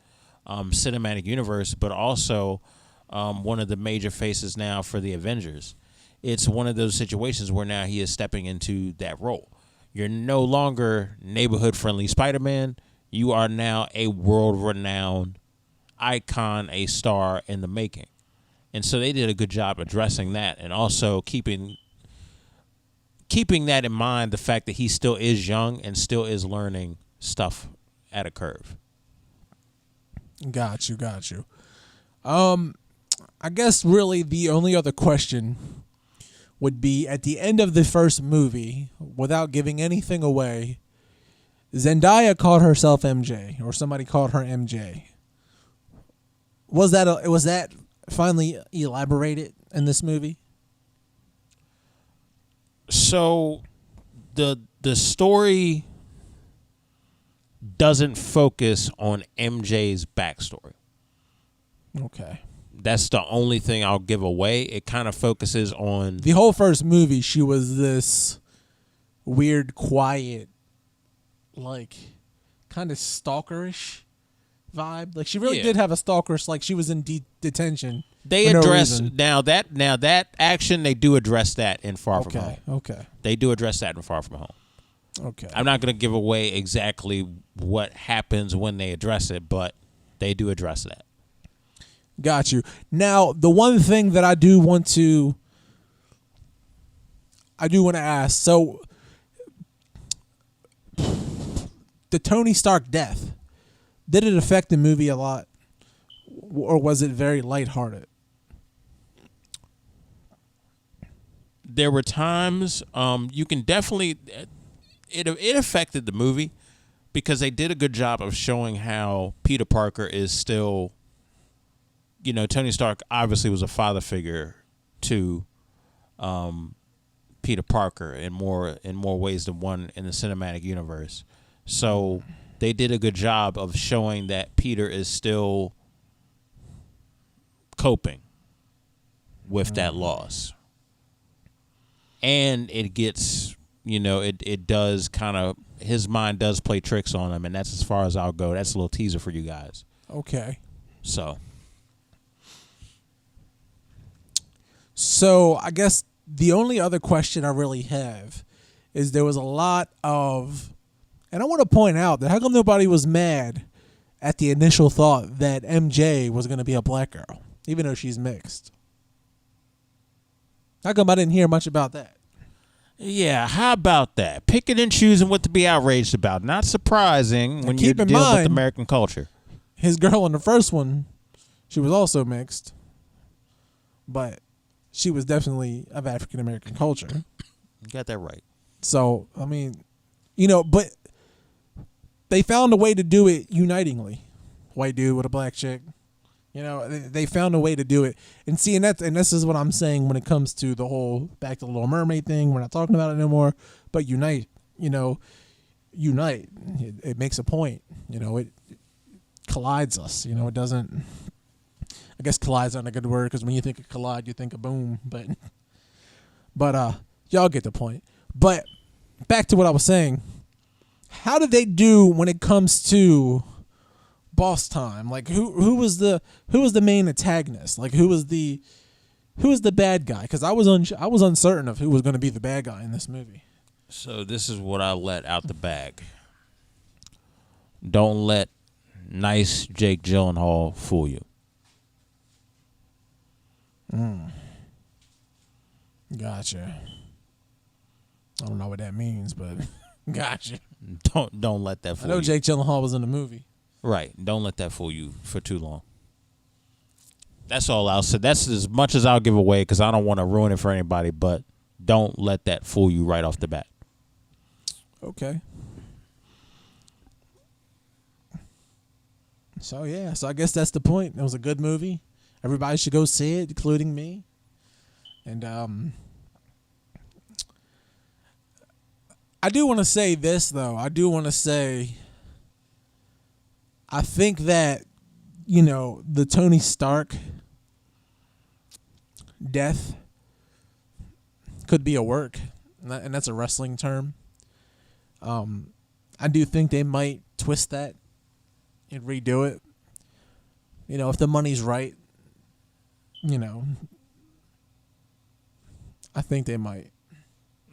cinematic universe, but also one of the major faces now for the Avengers. It's one of those situations where now he is stepping into that role. You're no longer neighborhood-friendly Spider-Man. You are now a world-renowned icon, a star in the making. And so they did a good job addressing that, and also keeping that in mind, the fact that he still is young and still is learning stuff at a curve. Got you. I guess really the only other question would be, at the end of the first movie, without giving anything away, Zendaya called herself MJ, or somebody called her MJ. Was that finally elaborated in this movie? So the story doesn't focus on MJ's backstory. Okay. That's the only thing I'll give away. It kind of focuses on the whole first movie. She was this weird, quiet, like kind of stalkerish vibe. Like she really did have a stalkerish. Like she was in detention. They address now that action. They do address that in Far From Home. Okay. They do address that in Far From Home. Okay. I'm not going to give away exactly what happens when they address it, but they do address that. Got you. Now, the one thing that I do want to ask, so the Tony Stark death, did it affect the movie a lot, or was it very lighthearted? There were times you can definitely it affected the movie because they did a good job of showing how Peter Parker is still, you know, Tony Stark obviously was a father figure to Peter Parker in more ways than one in the cinematic universe. So they did a good job of showing that Peter is still coping with that loss. And it gets, you know, it does kind of, his mind does play tricks on him, and that's as far as I'll go. That's a little teaser for you guys. Okay. So I guess the only other question I really have is there was a lot of, and I want to point out that how come nobody was mad at the initial thought that MJ was going to be a black girl, even though she's mixed? How come I didn't hear much about that? Yeah, how about that? Picking and choosing what to be outraged about. Not surprising when you're dealing with American culture. His girl in the first one, she was also mixed, but she was definitely of African American culture. You got that right. So, I mean, you know, but they found a way to do it unitingly. White dude with a black chick. You know, they found a way to do it. And see, and this is what I'm saying when it comes to the whole back to the Little Mermaid thing. We're not talking about it no more, but unite. You know, unite. It makes a point. It collides us. It doesn't. I guess collide's not a good word because when you think of collide, you think of boom. But y'all get the point. But back to what I was saying. How did they do when it comes to boss time? Like who was the main antagonist? Like who was the bad guy? Because I was uncertain of who was going to be the bad guy in this movie. So this is what I let out the bag. Don't let nice Jake Gyllenhaal fool you. Gotcha. I don't know what that means, but gotcha. Don't let that fool you. I know Jake Gyllenhaal was in the movie. Right. Don't let that fool you for too long. That's all I'll say. That's as much as I'll give away because I don't want to ruin it for anybody, but don't let that fool you right off the bat. Okay. So I guess that's the point. It was a good movie. Everybody should go see it, including me. And I do want to say this though. I think that the Tony Stark death could be a work, and that's a wrestling term. I do think they might twist that and redo it. If the money's right, I think they might.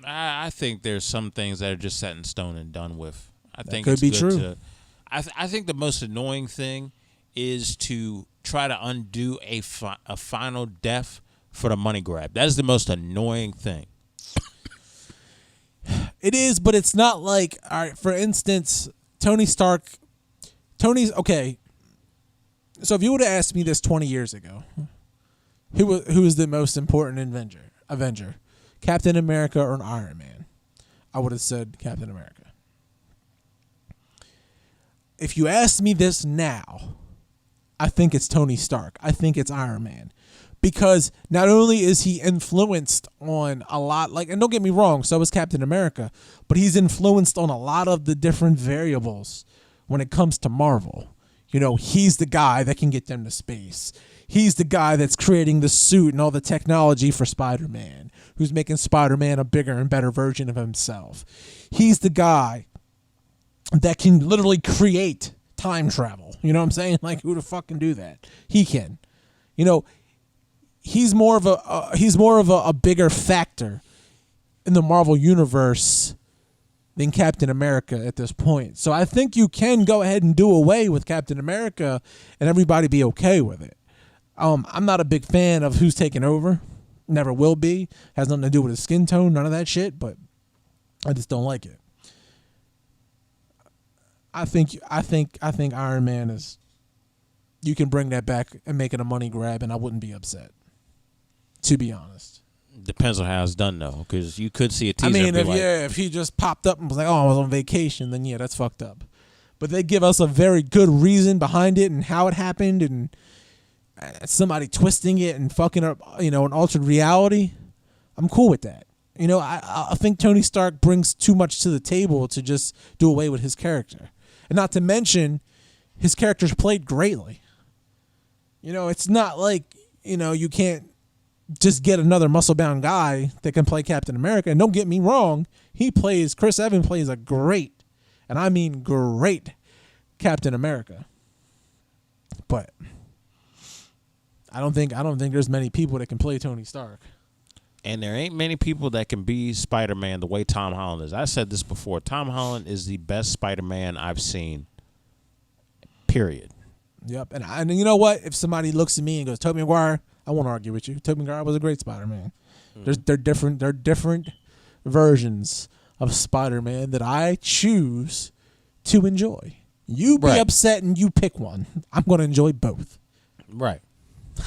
I think there's some things that are just set in stone and done with. I think could it's be good true. I think the most annoying thing is to try to undo a final death for the money grab. That is the most annoying thing. It is, but it's not like, all right, for instance, Tony's okay. So if you would have asked me this 20 years ago, who was the most important Avenger, Captain America or Iron Man? I would have said Captain America. If you ask me this now, I think it's Tony Stark. I think it's Iron Man. Because not only is he influenced on a lot, and don't get me wrong, so is Captain America, but he's influenced on a lot of the different variables when it comes to Marvel. He's the guy that can get them to space. He's the guy that's creating the suit and all the technology for Spider-Man, who's making Spider-Man a bigger and better version of himself. He's the guy that can literally create time travel. You know what I'm saying? Like, who the fuck can do that? He can. He's more of a bigger factor in the Marvel universe than Captain America at this point. So I think you can go ahead and do away with Captain America and everybody be okay with it. I'm not a big fan of who's taking over. Never will be. Has nothing to do with his skin tone, none of that shit, but I just don't like it. I think Iron Man is, you can bring that back and make it a money grab and I wouldn't be upset. To be honest. Depends on how it's done though, because you could see a teaser. If he just popped up and was like, "Oh, I was on vacation," then yeah, that's fucked up. But they give us a very good reason behind it and how it happened, and somebody twisting it and fucking up, an altered reality. I'm cool with that. I think Tony Stark brings too much to the table to just do away with his character, and not to mention, his character's played greatly. It's not like you can't just get another muscle-bound guy that can play Captain America. And don't get me wrong, Chris Evans plays a great, and I mean great, Captain America. But I don't think there's many people that can play Tony Stark. And there ain't many people that can be Spider-Man the way Tom Holland is. I said this before. Tom Holland is the best Spider-Man I've seen. Period. Yep. And you know what? If somebody looks at me and goes, Tobey Maguire, I won't argue with you. Tobey Maguire was a great Spider-Man. They're different versions of Spider-Man that I choose to enjoy. You be upset and you pick one. I'm going to enjoy both. Right.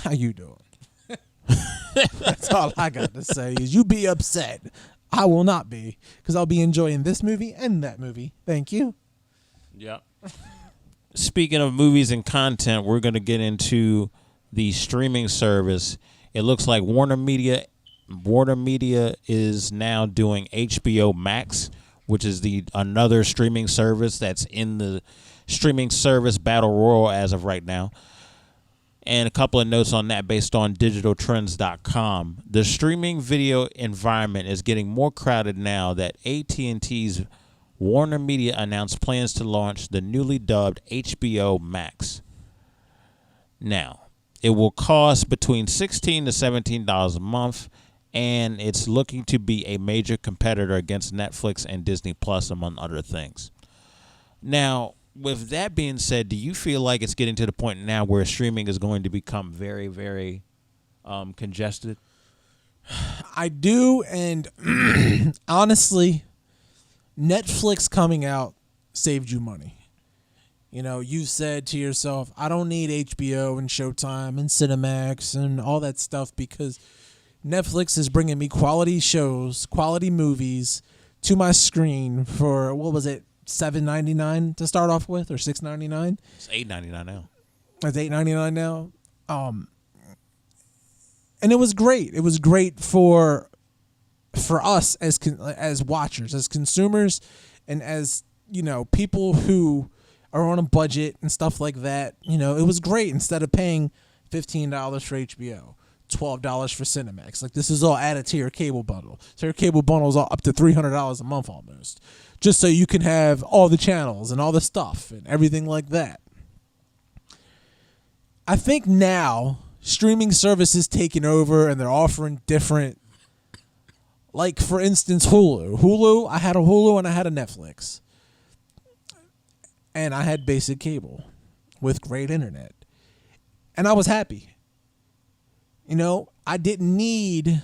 How you doing? That's all I got to say is you be upset. I will not be, because I'll be enjoying this movie and that movie. Thank you. Yep. Speaking of movies and content, we're going to get into the streaming service. It looks like Warner Media is now doing HBO Max, which is the another streaming service that's in the streaming service battle royal as of right now. And a couple of notes on that based on digitaltrends.com. The streaming video environment is getting more crowded now that AT&T's Warner Media announced plans to launch the newly dubbed HBO Max. Now, it will cost between $16 to $17 a month, and it's looking to be a major competitor against Netflix and Disney Plus, among other things. Now, with that being said, do you feel like it's getting to the point now where streaming is going to become very, very congested? I do, and honestly, Netflix coming out saved you money. You know, you said to yourself, I don't need HBO and Showtime and Cinemax and all that stuff because Netflix is bringing me quality shows, quality movies to my screen for, what was it, $7.99 to start off with, or $6.99? It's $8.99 now. It's $8.99 now. And it was great. It was great for us as watchers, as consumers, and as, you know, people who are on a budget and stuff like that. You know, it was great instead of paying $15 for HBO, $12 for Cinemax. Like, this is all added to your cable bundle. So your cable bundle is all up to $300 a month almost, just so you can have all the channels and all the stuff and everything like that. I think now streaming services taking over and they're offering different, like, for instance, Hulu. I had a Hulu and I had a Netflix. And I had basic cable with great internet. And I was happy. You know, I didn't need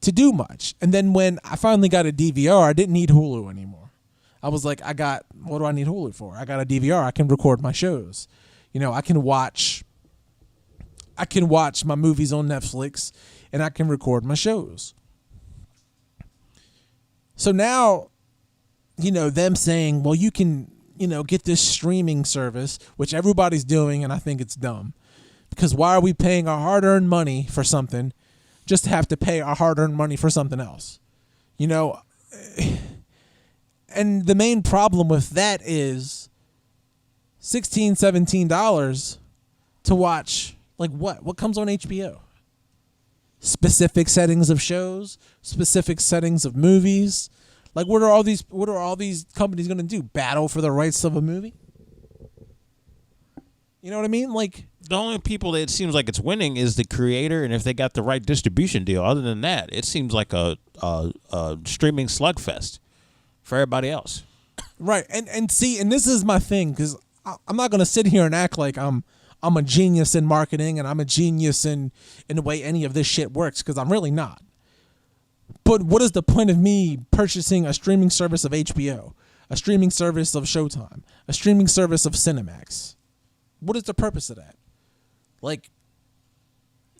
to do much. And then when I finally got a DVR, I didn't need Hulu anymore. I was like, what do I need Hulu for? I got a DVR. I can record my shows. You know, I can watch my movies on Netflix and I can record my shows. So now, you know, them saying, well, you can, you know, get this streaming service, which everybody's doing, and I think it's dumb. Because why are we paying our hard-earned money for something just to have to pay our hard-earned money for something else? You know, and the main problem with that is $16, $17 to watch, like, what comes on HBO? Specific settings of shows, specific settings of movies. Like, what are all these companies going to do? Battle for the rights of a movie? You know what I mean? Like, the only people that it seems like it's winning is the creator, and if they got the right distribution deal. Other than that, it seems like a streaming slugfest for everybody else. Right, and see, and this is my thing, because I'm not going to sit here and act like I'm a genius in marketing and I'm a genius in the way any of this shit works, because I'm really not. But what is the point of me purchasing a streaming service of HBO, a streaming service of Showtime, a streaming service of Cinemax? What is the purpose of that? Like,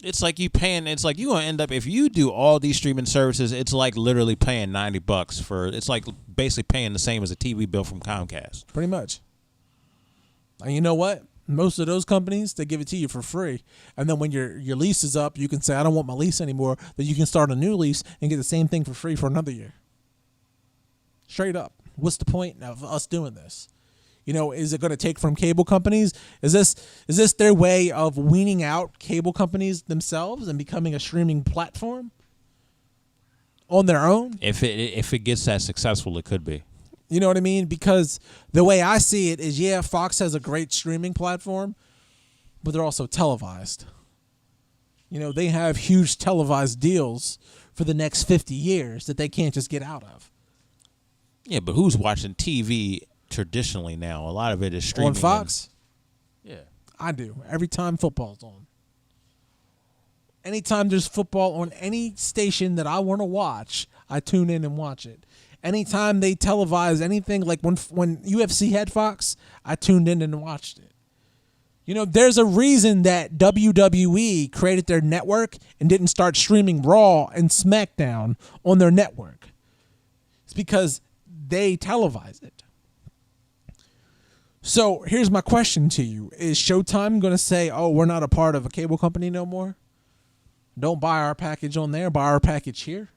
it's like you paying. It's like you gonna end up, if you do all these streaming services, it's like literally paying $90 for. It's like basically paying the same as a TV bill from Comcast. Pretty much. And you know what? Most of those companies, they give it to you for free. And then when your lease is up, you can say, I don't want my lease anymore. Then you can start a new lease and get the same thing for free for another year. Straight up. What's the point of us doing this? You know, is it going to take from cable companies? Is this their way of weaning out cable companies themselves and becoming a streaming platform on their own? If it gets that successful, it could be. You know what I mean? Because the way I see it is, yeah, Fox has a great streaming platform, but they're also televised. You know, they have huge televised deals for the next 50 years that they can't just get out of. Yeah, but who's watching TV traditionally now? A lot of it is streaming. On Fox? Yeah. I do. Every time football's on. Anytime there's football on any station that I want to watch, I tune in and watch it. Anytime they televise anything, like when UFC had Fox, I tuned in and watched it. You know, there's a reason that WWE created their network and didn't start streaming Raw and SmackDown on their network. It's because they televise it. So here's my question to you. Is Showtime going to say, oh, we're not a part of a cable company no more? Don't buy our package on there, buy our package here?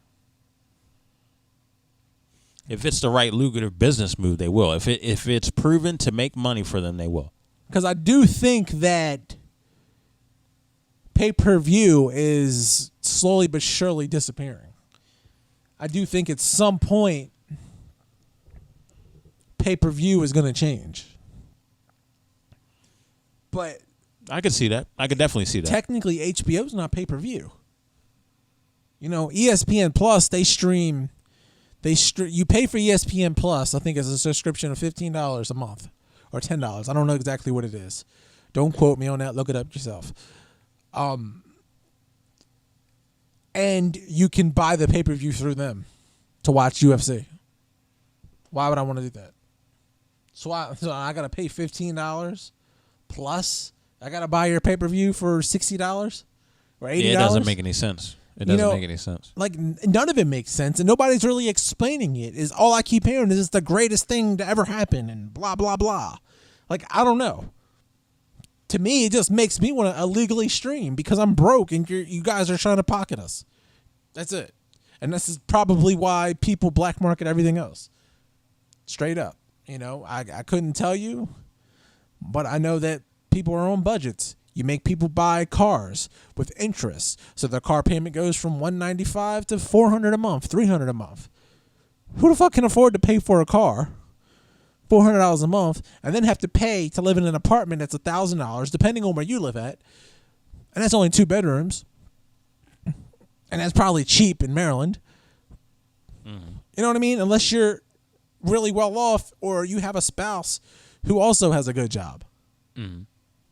If it's the right lucrative business move, they will. If it's proven to make money for them, they will. Because I do think that pay-per-view is slowly but surely disappearing. I do think at some point pay-per-view is going to change. But I could see that. I could definitely see that. technically HBO's not pay-per-view. You know, ESPN Plus, they stream. You pay for ESPN Plus, I think it's a subscription of $15 a month or $10. I don't know exactly what it is. Don't quote me on that. Look it up yourself. And you can buy the pay-per-view through them to watch UFC. Why would I want to do that? So I got to pay $15 plus I got to buy your pay-per-view for $60 or $80? Yeah, it doesn't make any sense. It doesn't make any sense. Like, none of it makes sense, and nobody's really explaining it. Is all I keep hearing is it's the greatest thing to ever happen, and blah, blah, blah. Like, I don't know. To me, it just makes me want to illegally stream because I'm broke, and you guys are trying to pocket us. That's it. And this is probably why people black market everything else. Straight up. You know, I couldn't tell you, but I know that people are on budgets. You make people buy cars with interest, so their car payment goes from $195 to $400 a month, $300 a month. Who the fuck can afford to pay for a car, $400 a month, and then have to pay to live in an apartment that's $1,000, depending on where you live at, and that's only 2 bedrooms, and that's probably cheap in Maryland. Mm-hmm. You know what I mean? Unless you're really well off or you have a spouse who also has a good job. Mm-hmm.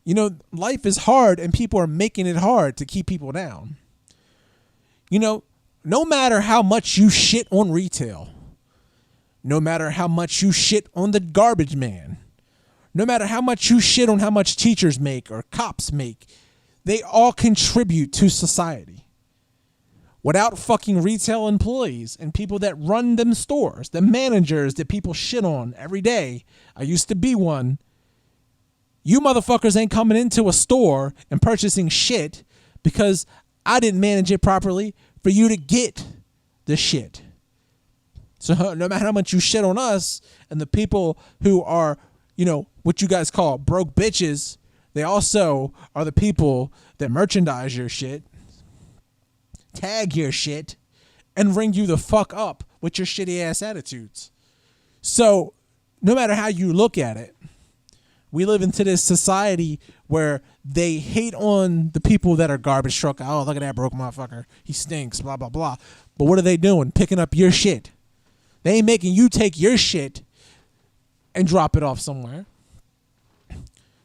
You know, life is hard, and people are making it hard to keep people down. You know, no matter how much you shit on retail, no matter how much you shit on the garbage man, no matter how much you shit on how much teachers make or cops make, they all contribute to society. Without fucking retail employees and people that run them stores, the managers that people shit on every day, I used to be one. You motherfuckers ain't coming into a store and purchasing shit because I didn't manage it properly for you to get the shit. So no matter how much you shit on us and the people who are, you know, what you guys call broke bitches, they also are the people that merchandise your shit, tag your shit, and ring you the fuck up with your shitty ass attitudes. So no matter how you look at it, we live into this society where they hate on the people that are garbage truck. Oh, look at that broke motherfucker. He stinks, blah, blah, blah. But what are they doing? Picking up your shit. They ain't making you take your shit and drop it off somewhere.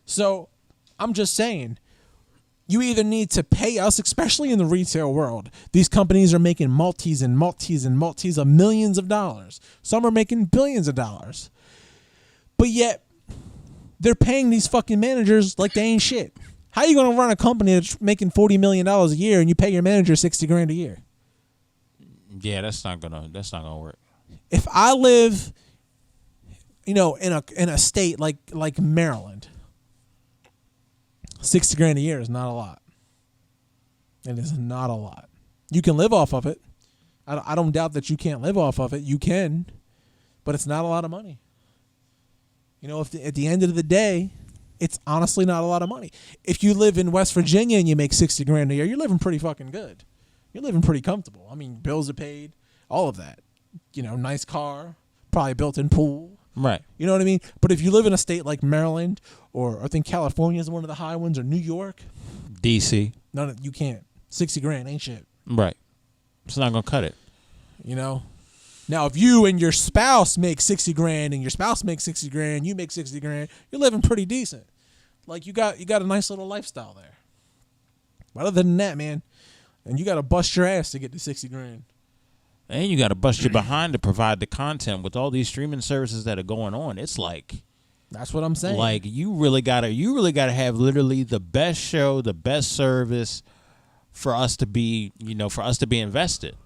So I'm just saying, you either need to pay us, especially in the retail world. These companies are making multis and multis and multis of millions of dollars. Some are making billions of dollars. But yet, they're paying these fucking managers like they ain't shit. How are you going to run a company that's making $40 million a year and you pay your manager $60,000 a year? Yeah, that's not gonna work. If I live, you know, in a state like Maryland, $60,000 a year is not a lot. It is not a lot. You can live off of it. I don't doubt that you can't live off of it. You can, but it's not a lot of money. You know, at the end of the day, it's honestly not a lot of money. If you live in West Virginia and you make $60,000 a year, you're living pretty fucking good. You're living pretty comfortable. I mean, bills are paid, all of that. You know, nice car, probably built-in pool. Right. You know what I mean? But if you live in a state like Maryland, or I think California is one of the high ones, or New York, DC, you can't. $60,000 ain't shit. Right. It's not gonna cut it. You know. Now, if you and your spouse make $60,000 and your spouse makes $60,000, you make $60,000, you're living pretty decent. Like you got a nice little lifestyle there. But other than that, man, and you got to bust your ass to get to $60,000. And you got to bust your behind to provide the content with all these streaming services that are going on. It's like, that's what I'm saying. Like you really gotta have literally the best show, the best service for us to be, invested.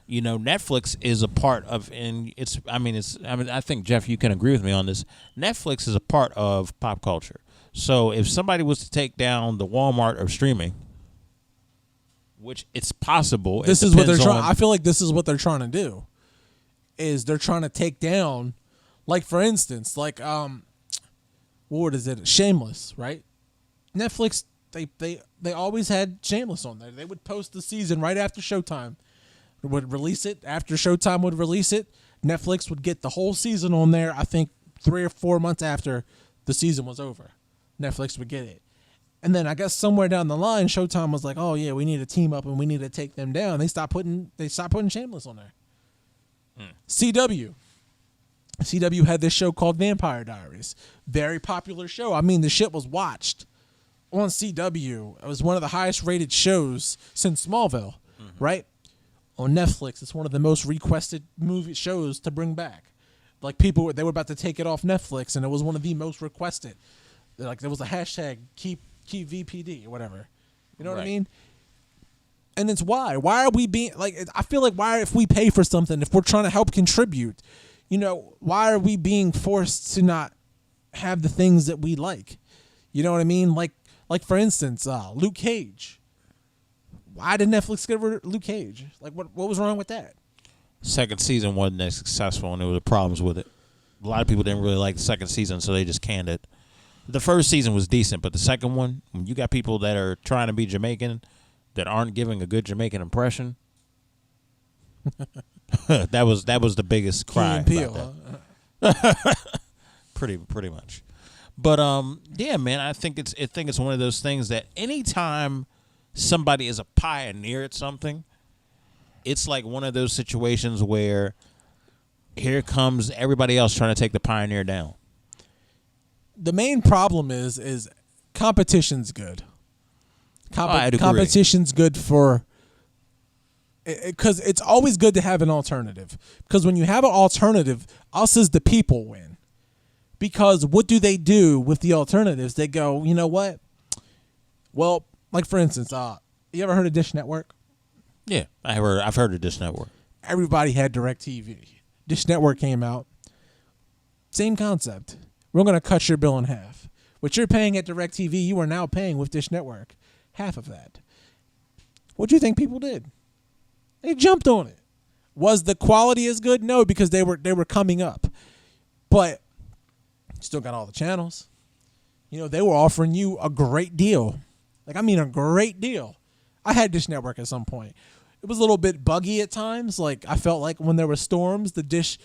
You know, Netflix is a part of, and I think, Jeff, you can agree with me on this. Netflix is a part of pop culture. So if somebody was to take down the Walmart of streaming, which it's possible, this is what they're trying. I feel like this is what they're trying to do. is they're trying to take down, like for instance, like what is it? Shameless, right? Netflix, they always had Shameless on there. They would post the season right after Showtime would release it. After Showtime would release it, Netflix would get the whole season on there. I think 3 or 4 months after the season was over, Netflix would get it. And then I guess somewhere down the line, Showtime was like, "Oh yeah, we need to team up and we need to take them down." They stopped putting Shameless on there. CW had this show called Vampire Diaries. Very popular show. I mean, the shit was watched on CW. It was one of the highest rated shows since Smallville, right? On Netflix, it's one of the most requested movie shows to bring back. Like they were about to take it off Netflix, and it was one of the most requested. Like there was a hashtag keep VPD or whatever. You know what I mean? And it's why are we being like? I feel like if we pay for something, if we're trying to help contribute, why are we being forced to not have the things that we like? You know what I mean? Like for instance, Luke Cage. Why did Netflix get rid of Luke Cage? Like what was wrong with that? Second season wasn't as successful, and there were problems with it. A lot of people didn't really like the second season, so they just canned it. The first season was decent, but the second one, when you got people that are trying to be Jamaican that aren't giving a good Jamaican impression, that was the biggest cry about that. Pretty much. But yeah, man, I think it's one of those things that anytime somebody is a pioneer at something, it's like one of those situations where here comes everybody else trying to take the pioneer down. The main problem is competition's good. I'd agree. Competition's good because it's always good to have an alternative. Because when you have an alternative, us as the people win. Because what do they do with the alternatives? They go, you know what? Well, like for instance, you ever heard of Dish Network? Yeah, I've heard of Dish Network. Everybody had DirecTV. Dish Network came out. Same concept. We're going to cut your bill in half. What you're paying at DirecTV, you are now paying with Dish Network. Half of that. What do you think people did? They jumped on it. Was the quality as good? No, because they were coming up. But still got all the channels. They were offering you a great deal. Like, I mean, a great deal. I had Dish Network at some point. It was a little bit buggy at times. Like, I felt like when there were storms, the Dish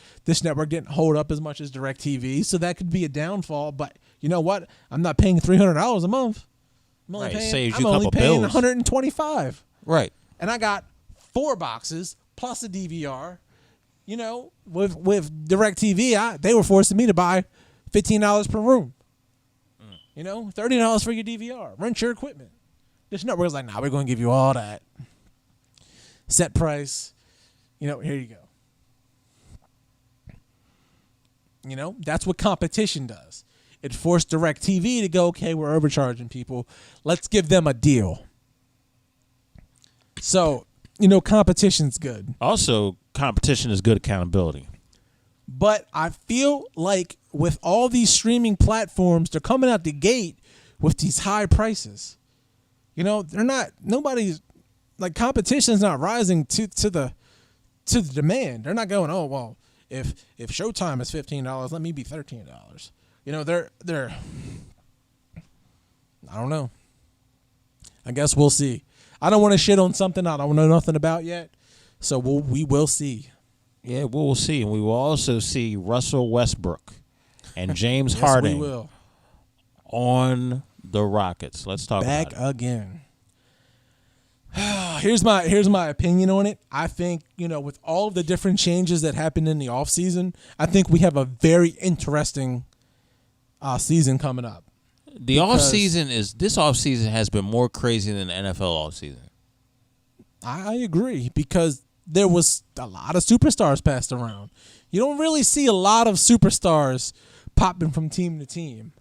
Network didn't hold up as much as DirecTV, so that could be a downfall. But you know what? I'm not paying $300 a month. I'm only paying $125. Right. And I got 4 boxes plus a DVR. With DirecTV, they were forcing me to buy $15 per room. $30 for your DVR. Rent your equipment. Dish Network was like, nah, we're going to give you all that. Set price. Here you go. That's what competition does. It forced DirecTV to go, okay, we're overcharging people. Let's give them a deal. So, competition's good. Also, competition is good accountability. But I feel like with all these streaming platforms, they're coming out the gate with these high prices. Nobody's like, competition's not rising to the demand. They're not going, oh well, if Showtime is $15, let me be $13. They're I don't know. I guess we'll see. I don't want to shit on something I don't know nothing about yet. So we will see. Yeah, we'll see. And we will also see Russell Westbrook and James Yes, Harden we will. on the Rockets. Let's talk Back about it. again. Here's my opinion on it. I think, with all of the different changes that happened in the offseason, I think we have a very interesting season coming up. This offseason has been more crazy than the NFL offseason. I agree, because there was a lot of superstars passed around. You don't really see a lot of superstars popping from team to team.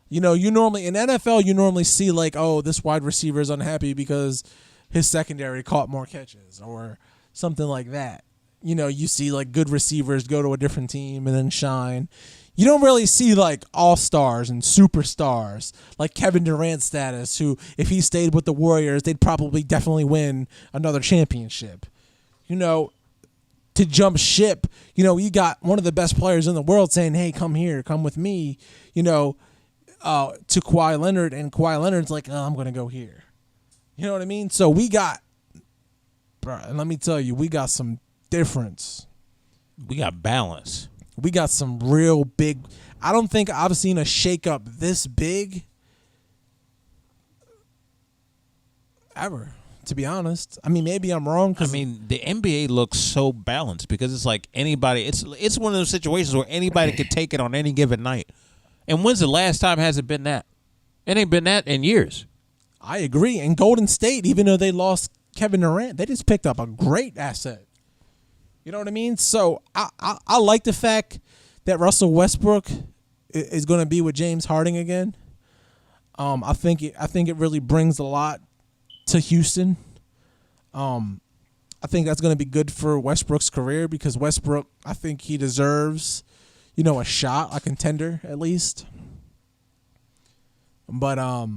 You normally in NFL you normally see like, oh, this wide receiver is unhappy because his secondary caught more catches or something like that. You see like good receivers go to a different team and then shine. You don't really see like all-stars and superstars like Kevin Durant status, who if he stayed with the Warriors, they'd probably definitely win another championship. To to jump ship. You know, you got one of the best players in the world saying, "Hey, come here, come with me." You know, to Kawhi Leonard, and Kawhi Leonard's like, "Oh, I'm gonna go here." You know what I mean? So we got, bro. And let me tell you, we got some difference. We got balance. We got some real big. I don't think I've seen a shakeup this big ever, to be honest. I mean, maybe I'm wrong. I mean, the NBA looks so balanced because it's like anybody. It's one of those situations where anybody could take it on any given night. And when's the last time has it been that? It ain't been that in years. I agree. And Golden State, even though they lost Kevin Durant, they just picked up a great asset. You know what I mean? So I like the fact that Russell Westbrook is going to be with James Harden again. I think it really brings a lot to Houston. I think that's going to be good for Westbrook's career because Westbrook, I think he deserves, you know, a shot, a contender at least. But I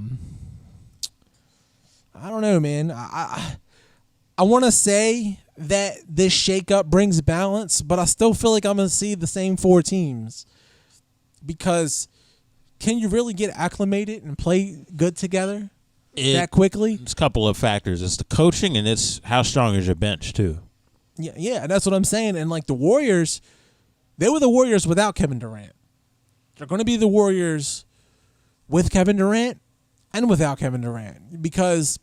don't know, man. I want to say that this shakeup brings balance, but I still feel like I'm going to see the same four teams because can you really get acclimated and play good together that quickly? It's a couple of factors. It's the coaching and it's how strong is your bench too. Yeah, that's what I'm saying. And like the Warriors, they were the Warriors without Kevin Durant. They're going to be the Warriors with Kevin Durant and without Kevin Durant because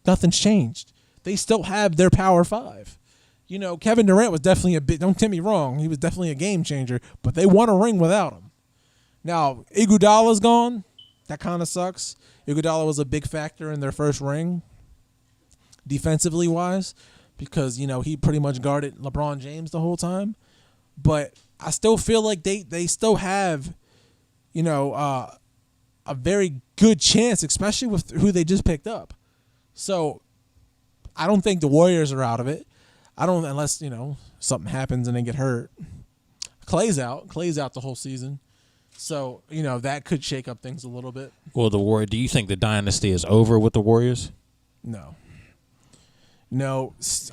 nothing's changed. They still have their power five. You know, Kevin Durant was definitely don't get me wrong, he was definitely a game changer, but they won a ring without him. Now, Iguodala's gone. That kind of sucks. Iguodala was a big factor in their first ring, defensively wise, because, you know, he pretty much guarded LeBron James the whole time. But I still feel like they still have, you know, a very good chance, especially with who they just picked up. So I don't think the Warriors are out of it. I don't, unless, you know, something happens and they get hurt. Clay's out the whole season. So, you know, that could shake up things a little bit. Well, do you think the dynasty is over with the Warriors? No,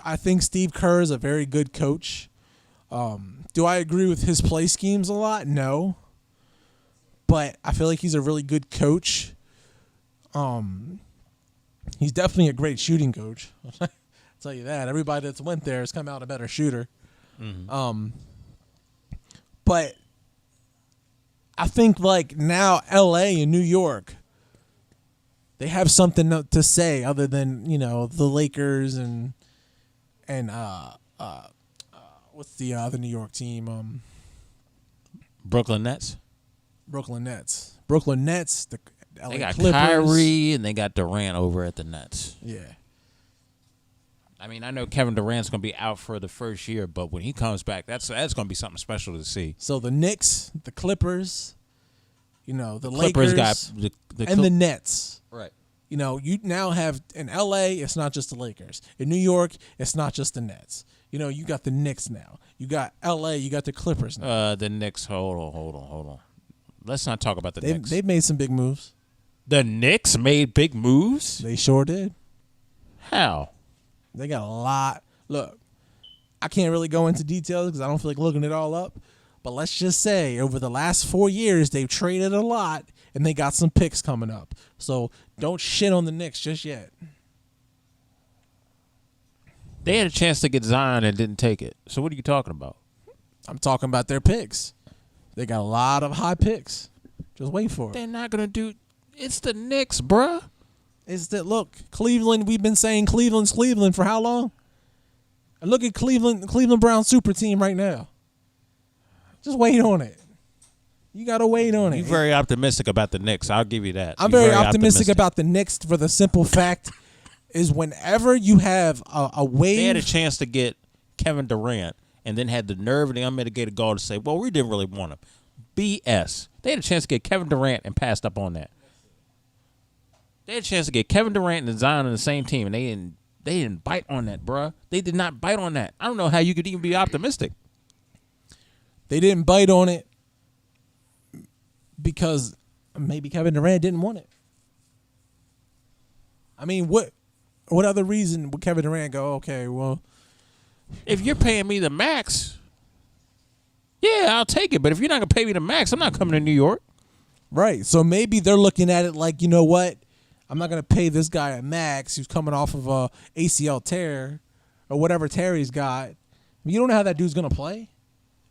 I think Steve Kerr is a very good coach. Do I agree with his play schemes a lot? No. But I feel like he's a really good coach. He's definitely a great shooting coach. I'll tell you that. Everybody that's went there has come out a better shooter. Mm-hmm. But I think like now L.A. and New York, they have something to say other than, you know, the Lakers and what's the other New York team? Brooklyn Nets. Brooklyn Nets. The LA They got Clippers. Kyrie and they got Durant over at the Nets. Yeah. I mean, I know Kevin Durant's going to be out for the first year, but when he comes back, that's going to be something special to see. So the Knicks, the Clippers, you know, the Clippers Lakers, got and the Nets. Right. You know, you now have in L.A., it's not just the Lakers. In New York, it's not just the Nets. You know, you got the Knicks now. You got L.A., you got the Clippers now. The Knicks, hold on. Let's not talk about the Knicks. They've made some big moves. The Knicks made big moves? They sure did. How? They got a lot. Look, I can't really go into details because I don't feel like looking it all up. But let's just say over the last 4 years, they've traded a lot, and they got some picks coming up. So don't shit on the Knicks just yet. They had a chance to get Zion and didn't take it. So what are you talking about? I'm talking about their picks. They got a lot of high picks. Just wait for it. They're not going to do – it's the Knicks, bruh. Is that, look, Cleveland, we've been saying Cleveland's Cleveland for how long? And look at Cleveland Brown super team right now. Just wait on it. You got to wait on it. You're very optimistic about the Knicks. I'll give you that. I'm very optimistic about the Knicks for the simple fact is whenever you have a wave. They had a chance to get Kevin Durant and then had the nerve and the unmitigated gall to say, well, we didn't really want him. BS. They had a chance to get Kevin Durant and passed up on that. They had a chance to get Kevin Durant and Zion on the same team, and they didn't bite on that, bruh. They did not bite on that. I don't know how you could even be optimistic. They didn't bite on it because maybe Kevin Durant didn't want it. I mean, what other reason would Kevin Durant go, okay, well, If you're paying me the max, yeah, I'll take it. But if you're not going to pay me the max, I'm not coming to New York. Right. So maybe they're looking at it like, you know what? I'm not going to pay this guy a max who's coming off of a ACL tear or whatever tear he's got. You don't know how that dude's going to play?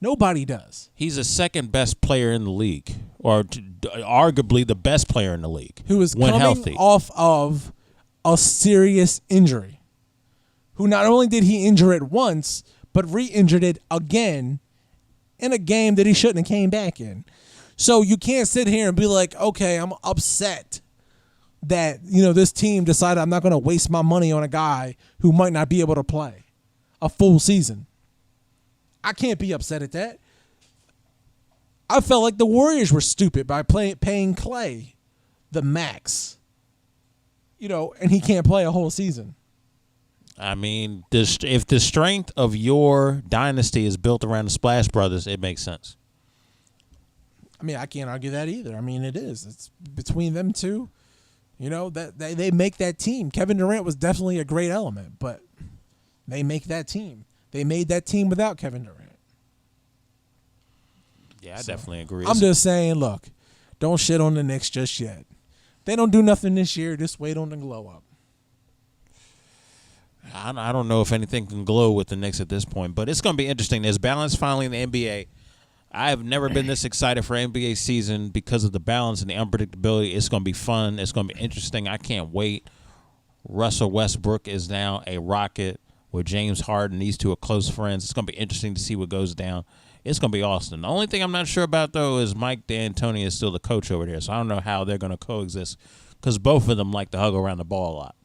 Nobody does. He's the second best player in the league, or arguably the best player in the league. Who is when coming healthy. off of a serious injury. Who not only did he injure it once, but re-injured it again in a game that he shouldn't have came back in. So you can't sit here and be like, okay, I'm upset that, this team decided I'm not going to waste my money on a guy who might not be able to play a full season. I can't be upset at that. I felt like the Warriors were stupid by paying Clay the max, and he can't play a whole season. I mean, if the strength of your dynasty is built around the Splash Brothers, it makes sense. I mean, I can't argue that either. I mean, it is. It's between them two. That they make that team. Kevin Durant was definitely a great element, but they make that team. They made that team without Kevin Durant. Yeah, I definitely agree. I'm just saying, look, don't shit on the Knicks just yet. They don't do nothing this year. Just wait on the glow up. I don't know if anything can glow with the Knicks at this point, but it's going to be interesting. There's balance finally in the NBA. I have never been this excited for NBA season because of the balance and the unpredictability. It's going to be fun. It's going to be interesting. I can't wait. Russell Westbrook is now a Rocket with James Harden. These two are close friends. It's going to be interesting to see what goes down. It's going to be awesome. The only thing I'm not sure about, though, is Mike D'Antoni is still the coach over there, so I don't know how they're going to coexist because both of them like to hug around the ball a lot.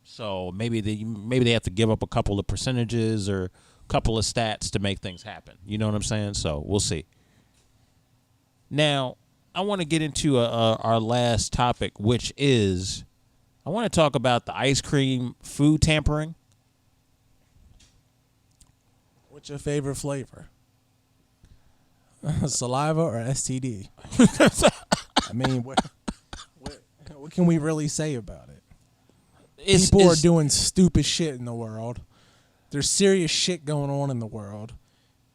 So maybe they have to give up a couple of percentages or a couple of stats to make things happen. You know what I'm saying? So we'll see. Now, I want to get into our last topic, which is I want to talk about the ice cream food tampering. What's your favorite flavor? Saliva or STD? I mean, what can we really say about it? People are doing stupid shit in the world. There's serious shit going on in the world.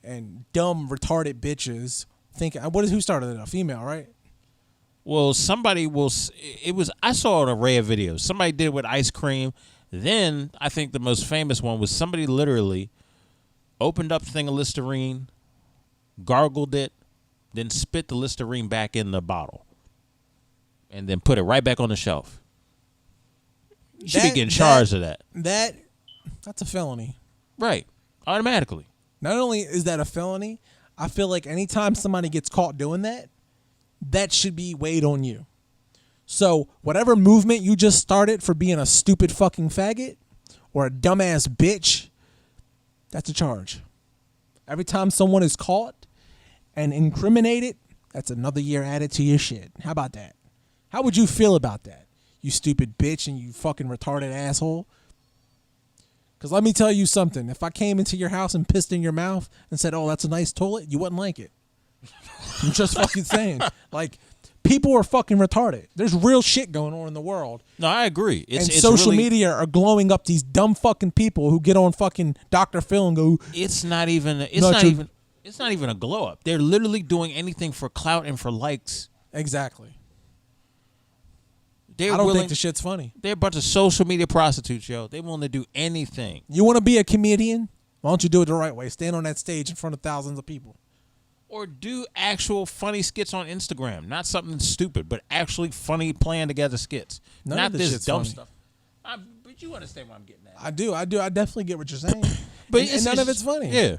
And dumb, retarded bitches thinking, who started it? A female, right? Well, I saw an array of videos. Somebody did it with ice cream. Then I think the most famous one was somebody literally opened up the thing of Listerine, gargled it, then spit the Listerine back in the bottle, and then put it right back on the shelf. You should be getting charged of that. That's a felony. Right. Automatically. Not only is that a felony, I feel like anytime somebody gets caught doing that, that should be weighed on you. So whatever movement you just started for being a stupid fucking faggot or a dumbass bitch, that's a charge. Every time someone is caught and incriminated, that's another year added to your shit. How about that? How would you feel about that, you stupid bitch and you fucking retarded asshole? Because let me tell you something. If I came into your house and pissed in your mouth and said, oh, that's a nice toilet, you wouldn't like it. I'm just fucking saying. Like, people are fucking retarded. There's real shit going on in the world. No, I agree. It's social really, media are glowing up these dumb fucking people who get on fucking Dr. Phil and go, it's not even a glow up. They're literally doing anything for clout and for likes. Exactly. I don't think the shit's funny. They're a bunch of social media prostitutes, yo. They willing to do anything. You want to be a comedian? Why don't you do it the right way? Stand on that stage in front of thousands of people. Or do actual funny skits on Instagram. Not something stupid, but actually funny playing together skits. Not this dumb funny stuff. But you understand what I'm getting at. I do. I definitely get what you're saying. But none of it's funny. Yeah.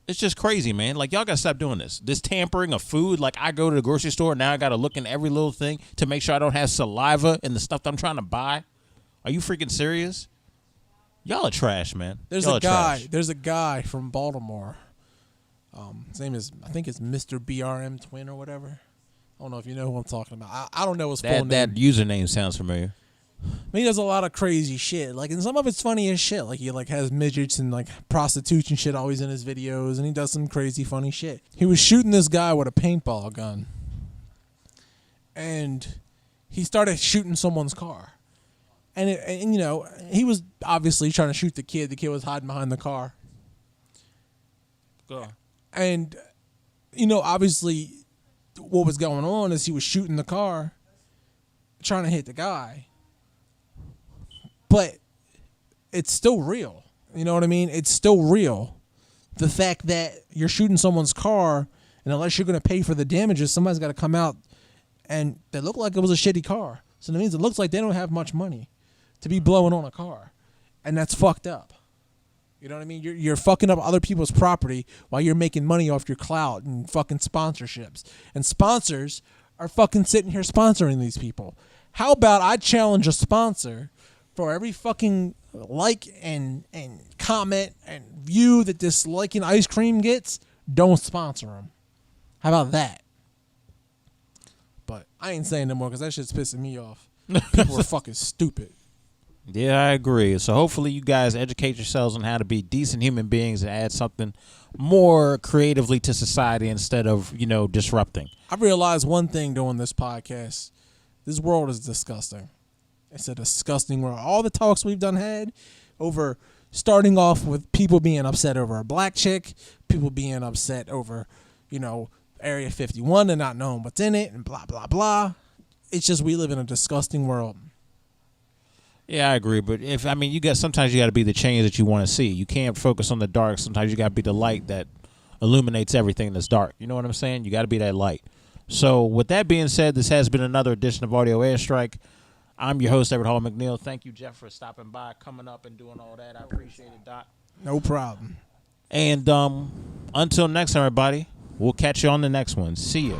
It's just crazy, man. Like, y'all got to stop doing this. This tampering of food. Like, I go to the grocery store, now I got to look in every little thing to make sure I don't have saliva in the stuff that I'm trying to buy. Are you freaking serious? Y'all are trash, man. There's a guy from Baltimore. His name is, I think it's Mr. BRM Twin or whatever. I don't know if you know who I'm talking about. I don't know his full name. That username sounds familiar. I mean, he does a lot of crazy shit. Like, and some of it's funny as shit. Like, he has midgets and like prostitution shit always in his videos, and he does some crazy funny shit. He was shooting this guy with a paintball gun, and he started shooting someone's car. And you know, he was obviously trying to shoot the kid. The kid was hiding behind the car. Go. And, you know, obviously what was going on is he was shooting the car, trying to hit the guy. But it's still real. You know what I mean? It's still real. The fact that you're shooting someone's car, and unless you're going to pay for the damages, somebody's got to come out, and they look like it was a shitty car. So that means it looks like they don't have much money to be blowing on a car. And that's fucked up. You know what I mean? You're fucking up other people's property while you're making money off your clout and fucking sponsorships. And sponsors are fucking sitting here sponsoring these people. How about I challenge a sponsor for every fucking like and comment and view that this liking ice cream gets, don't sponsor them. How about that? But I ain't saying no more because that shit's pissing me off. People are fucking stupid. Yeah, I agree. So hopefully you guys educate yourselves on how to be decent human beings and add something more creatively to society instead of, you know, disrupting. I realized one thing doing this podcast. This world is disgusting. It's a disgusting world. All the talks we've had over starting off with people being upset over a black chick, people being upset over, you know, Area 51 and not knowing what's in it and blah, blah, blah. It's just we live in a disgusting world. Yeah, I agree. But sometimes you got to be the change that you want to see. You can't focus on the dark. Sometimes you got to be the light that illuminates everything that's dark. You know what I'm saying? You got to be that light. So with that being said, this has been another edition of Audio Airstrike. I'm your host, Everett Hall-McNeill. Thank you, Jeff, for stopping by, coming up, and doing all that. I appreciate it, Doc. No problem. And until next time, everybody, we'll catch you on the next one. See ya.